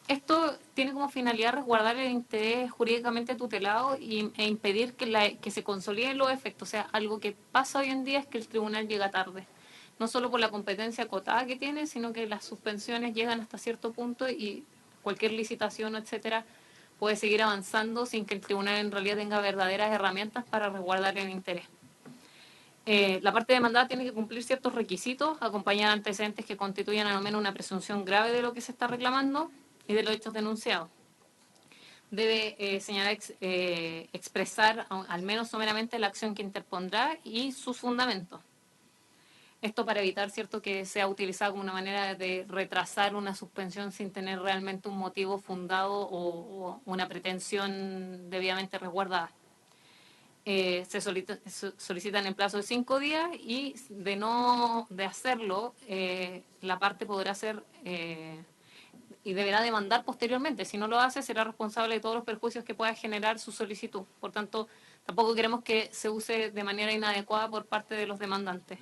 Esto tiene como finalidad resguardar el interés jurídicamente tutelado e impedir que se consoliden los efectos. O sea, algo que pasa hoy en día es que el tribunal llega tarde. No solo por la competencia acotada que tiene, sino que las suspensiones llegan hasta cierto punto y cualquier licitación, etcétera, puede seguir avanzando sin que el tribunal en realidad tenga verdaderas herramientas para resguardar el interés. La parte demandada tiene que cumplir ciertos requisitos, acompañar antecedentes que constituyan al menos una presunción grave de lo que se está reclamando y de los hechos denunciados. debe señalar, expresar al menos someramente la acción que interpondrá y sus fundamentos. Esto para evitar, ¿cierto?, que sea utilizado como una manera de retrasar una suspensión sin tener realmente un motivo fundado o una pretensión debidamente resguardada. Se solicitan en plazo de 5 días y de hacerlo, la parte podrá hacer y deberá demandar posteriormente. Si no lo hace, será responsable de todos los perjuicios que pueda generar su solicitud. Por tanto, tampoco queremos que se use de manera inadecuada por parte de los demandantes.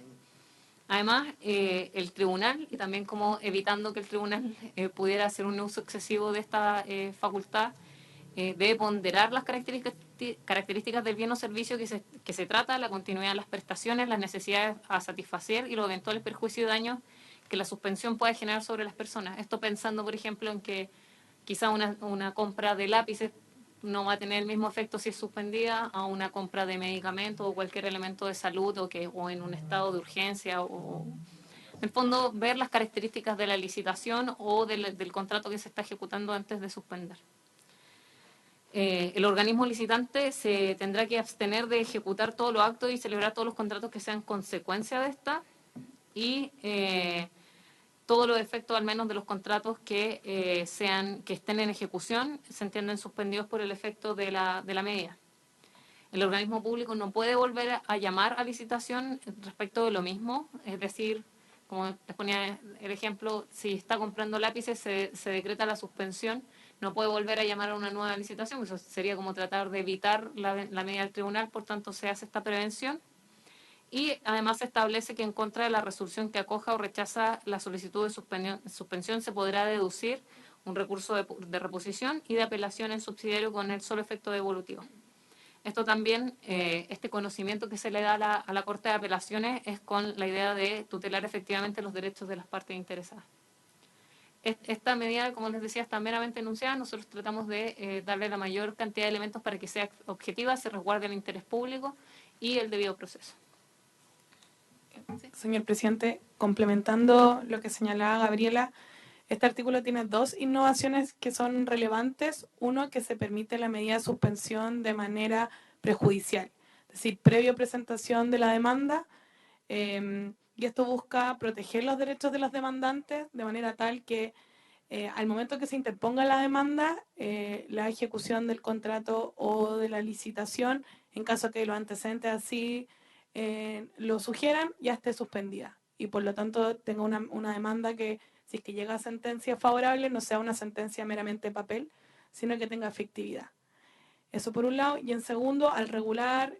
Además, el tribunal, y también como evitando que el tribunal pudiera hacer un uso excesivo de esta facultad, debe ponderar las características del bien o servicio que se trata, la continuidad de las prestaciones, las necesidades a satisfacer y los eventuales perjuicios y daños que la suspensión puede generar sobre las personas. Esto pensando, por ejemplo, en que quizá una compra de lápices no va a tener el mismo efecto si es suspendida a una compra de medicamentos o cualquier elemento de salud o en un estado de urgencia o en el fondo ver las características de la licitación o del contrato que se está ejecutando antes de suspender. El organismo licitante se tendrá que abstener de ejecutar todos los actos y celebrar todos los contratos que sean consecuencia de esta y todos los efectos, al menos de los contratos que estén en ejecución, se entienden suspendidos por el efecto de la medida. El organismo público no puede volver a llamar a licitación respecto de lo mismo, es decir, como les ponía el ejemplo, si está comprando lápices se decreta la suspensión, no puede volver a llamar a una nueva licitación, eso sería como tratar de evitar la medida del tribunal, por tanto se hace esta prevención. Y además se establece que en contra de la resolución que acoja o rechaza la solicitud de suspensión se podrá deducir un recurso de reposición y de apelación en subsidiario con el solo efecto devolutivo. Esto también, este conocimiento que se le da a la Corte de Apelaciones es con la idea de tutelar efectivamente los derechos de las partes interesadas. Esta medida, como les decía, está meramente enunciada. Nosotros tratamos de darle la mayor cantidad de elementos para que sea objetiva, se resguarde el interés público y el debido proceso. Señor presidente, complementando lo que señalaba Gabriela, este artículo tiene 2 innovaciones que son relevantes. Uno, que se permite la medida de suspensión de manera prejudicial, es decir, previo presentación de la demanda, y esto busca proteger los derechos de los demandantes de manera tal que al momento que se interponga la demanda, la ejecución del contrato o de la licitación, en caso que los antecedentes así lo sugieran, ya esté suspendida. Y por lo tanto tenga una demanda que, si es que llega a sentencia favorable, no sea una sentencia meramente papel, sino que tenga efectividad. Eso por un lado. Y en segundo, al regular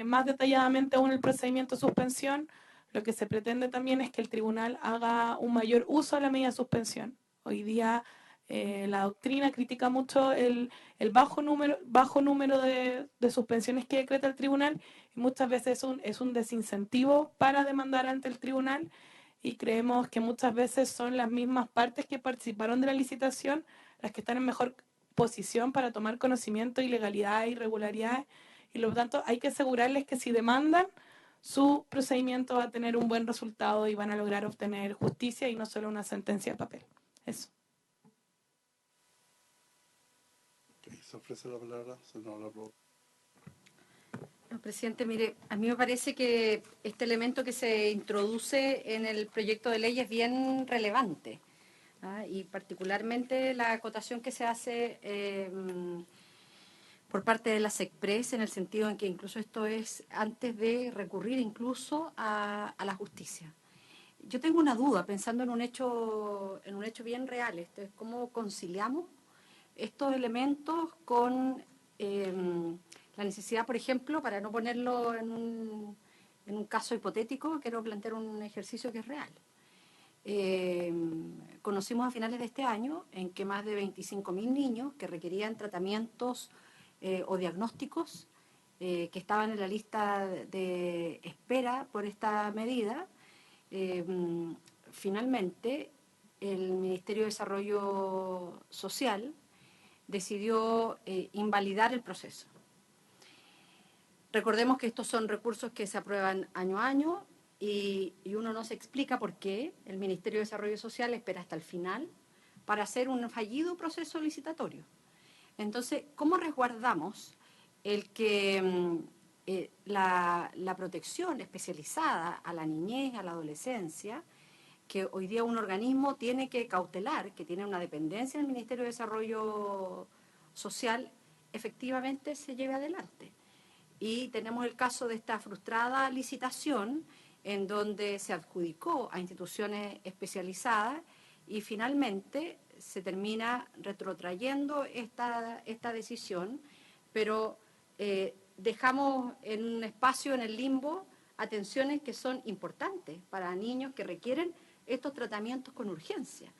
más detalladamente aún el procedimiento de suspensión, lo que se pretende también es que el tribunal haga un mayor uso de la medida de suspensión. Hoy día la doctrina critica mucho el bajo número de suspensiones que decreta el tribunal, y muchas veces es un desincentivo para demandar ante el tribunal, y creemos que muchas veces son las mismas partes que participaron de la licitación las que están en mejor posición para tomar conocimiento de ilegalidades, irregularidades, y por lo tanto hay que asegurarles que si demandan, su procedimiento va a tener un buen resultado y van a lograr obtener justicia y no solo una sentencia de papel. Eso. Se ofrece la palabra, senadora Roa. Presidente, mire, a mí me parece que este elemento que se introduce en el proyecto de ley es bien relevante, y particularmente la acotación que se hace por parte de la SECPRES, en el sentido en que incluso esto es antes de recurrir incluso a la justicia. Yo tengo una duda, pensando en un hecho bien real, esto es cómo conciliamos estos elementos con la necesidad, por ejemplo, para no ponerlo en un caso hipotético, quiero plantear un ejercicio que es real. Conocimos a finales de este año en que más de 25.000 niños que requerían tratamientos o diagnósticos que estaban en la lista de espera por esta medida, finalmente el Ministerio de Desarrollo Social decidió invalidar el proceso. Recordemos que estos son recursos que se aprueban año a año y uno no se explica por qué el Ministerio de Desarrollo Social espera hasta el final para hacer un fallido proceso licitatorio. Entonces, ¿cómo resguardamos el que la protección especializada a la niñez, a la adolescencia, que hoy día un organismo tiene que cautelar, que tiene una dependencia del Ministerio de Desarrollo Social, efectivamente se lleve adelante? Y tenemos el caso de esta frustrada licitación en donde se adjudicó a instituciones especializadas y finalmente se termina retrotrayendo esta decisión, pero dejamos en un espacio, en el limbo, atenciones que son importantes para niños que requieren estos tratamientos con urgencia.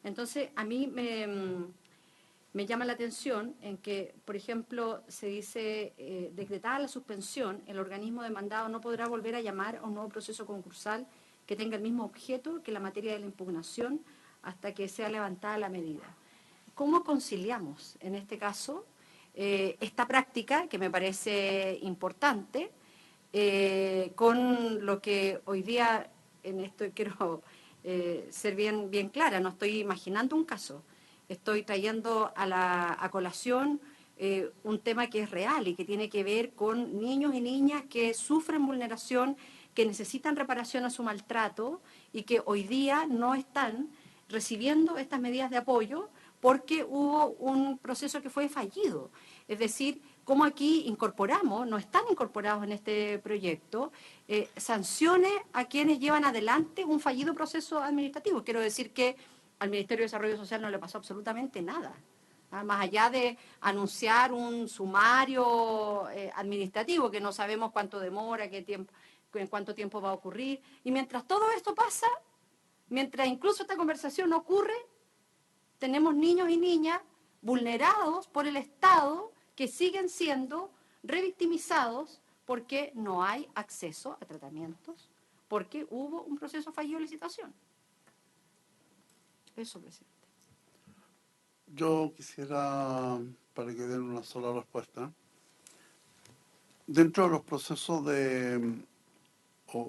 Entonces, a mí me llama la atención en que, por ejemplo, se dice, decretada la suspensión, el organismo demandado no podrá volver a llamar a un nuevo proceso concursal que tenga el mismo objeto que la materia de la impugnación hasta que sea levantada la medida. ¿Cómo conciliamos, en este caso, esta práctica, que me parece importante, con lo que hoy día, en esto quiero ser bien clara, no estoy imaginando un caso, estoy trayendo a colación un tema que es real y que tiene que ver con niños y niñas que sufren vulneración, que necesitan reparación a su maltrato y que hoy día no están recibiendo estas medidas de apoyo porque hubo un proceso que fue fallido. Es decir, cómo aquí incorporamos, no están incorporados en este proyecto, sanciones a quienes llevan adelante un fallido proceso administrativo. Quiero decir que al Ministerio de Desarrollo Social no le pasó absolutamente nada, más allá de anunciar un sumario administrativo que no sabemos cuánto demora, en cuánto tiempo va a ocurrir. Y mientras todo esto pasa, mientras incluso esta conversación ocurre, tenemos niños y niñas vulnerados por el Estado que siguen siendo revictimizados porque no hay acceso a tratamientos, porque hubo un proceso fallido de licitación. Eso, presidente. Yo quisiera, para que den una sola respuesta, dentro de los procesos o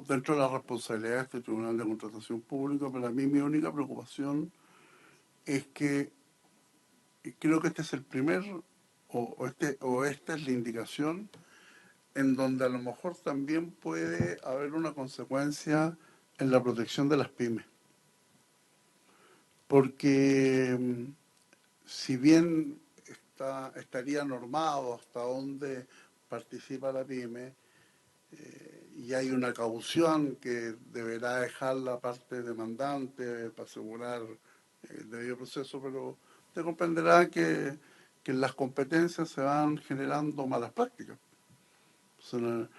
dentro de las responsabilidades de este Tribunal de Contratación Pública, para mí mi única preocupación es que creo que este es el primer, o esta es la indicación en donde a lo mejor también puede haber una consecuencia en la protección de las pymes. Porque si bien estaría normado hasta dónde participa la pyme, y hay una caución que deberá dejar la parte demandante para asegurar el debido proceso, pero usted comprenderá que en las competencias se van generando malas prácticas. O sea,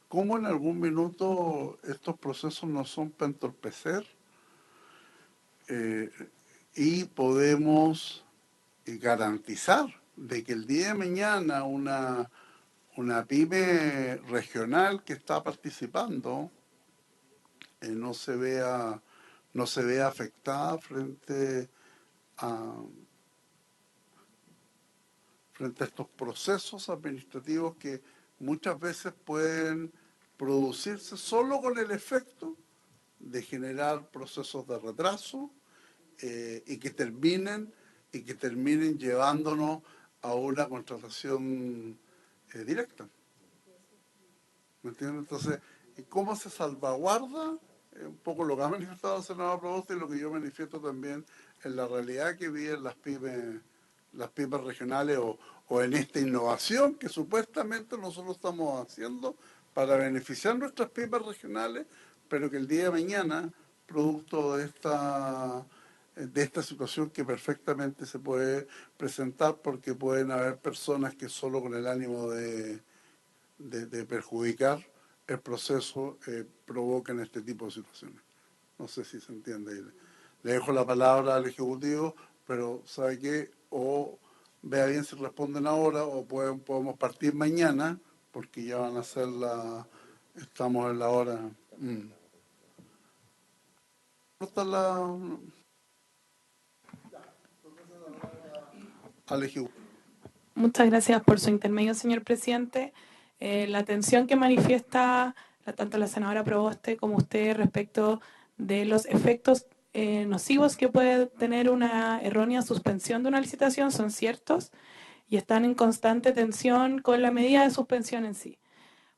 ¿cómo en algún minuto estos procesos no son para entorpecer? Y podemos garantizar de que el día de mañana una pyme regional que está participando no se vea afectada frente a estos procesos administrativos que muchas veces pueden producirse solo con el efecto de generar procesos de retraso y que terminen llevándonos a una contratación directa. ¿Me entiendes? Entonces, ¿cómo se salvaguarda? Un poco lo que ha manifestado el senador Proboste y lo que yo manifiesto también en la realidad que viven las pymes regionales o en esta innovación que supuestamente nosotros estamos haciendo para beneficiar nuestras pymes regionales, pero que el día de mañana, producto de esta situación que perfectamente se puede presentar porque pueden haber personas que solo con el ánimo de perjudicar el proceso provoquen este tipo de situaciones. No sé si se entiende. Le dejo la palabra al Ejecutivo, pero ¿sabe qué? O vea bien si responden ahora o podemos partir mañana, porque ya van a ser estamos en la hora. Al Ejecutivo. Muchas gracias por su intermedio, señor presidente. La atención que manifiesta tanto la senadora Proboste como usted respecto de los efectos nocivos que puede tener una errónea suspensión de una licitación son ciertos, y están en constante tensión con la medida de suspensión en sí.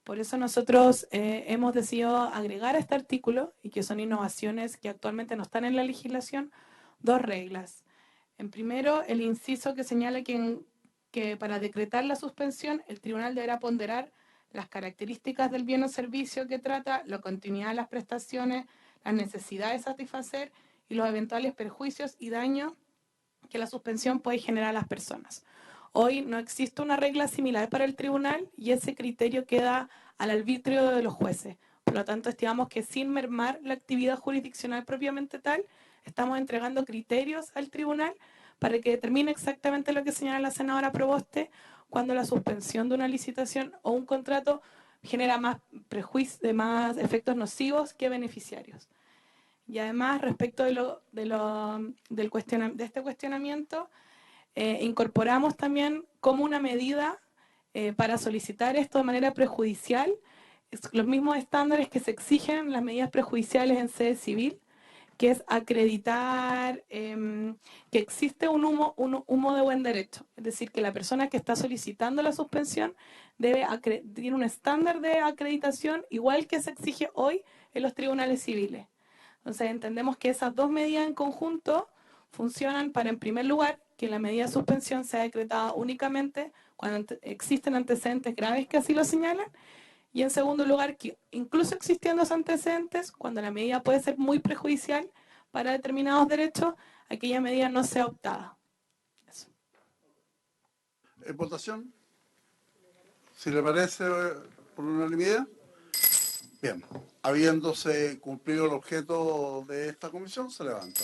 Por eso nosotros hemos decidido agregar a este artículo, y que son innovaciones que actualmente no están en la legislación, 2 reglas. En primero, el inciso que señala que para decretar la suspensión, el tribunal deberá ponderar las características del bien o servicio que trata, la continuidad de las prestaciones, las necesidades de satisfacer y los eventuales perjuicios y daños que la suspensión puede generar a las personas. Hoy no existe una regla similar para el tribunal y ese criterio queda al arbitrio de los jueces. Por lo tanto, estimamos que sin mermar la actividad jurisdiccional propiamente tal, estamos entregando criterios al tribunal para que determine exactamente lo que señala la senadora Proboste cuando la suspensión de una licitación o un contrato genera más efectos nocivos que beneficiarios. Y además, respecto de este cuestionamiento, incorporamos también como una medida para solicitar esto de manera prejudicial los mismos estándares que se exigen en las medidas prejudiciales en sede civil, que es acreditar que existe un humo de buen derecho. Es decir, que la persona que está solicitando la suspensión tiene un estándar de acreditación igual que se exige hoy en los tribunales civiles. Entonces entendemos que esas 2 medidas en conjunto funcionan para, en primer lugar, que la medida de suspensión sea decretada únicamente cuando existen antecedentes graves que así lo señalan, y en segundo lugar, que incluso existiendo esos antecedentes, cuando la medida puede ser muy perjudicial para determinados derechos, aquella medida no sea optada. Eso. En votación, si le parece, por unanimidad. Bien, habiéndose cumplido el objeto de esta comisión, se levanta.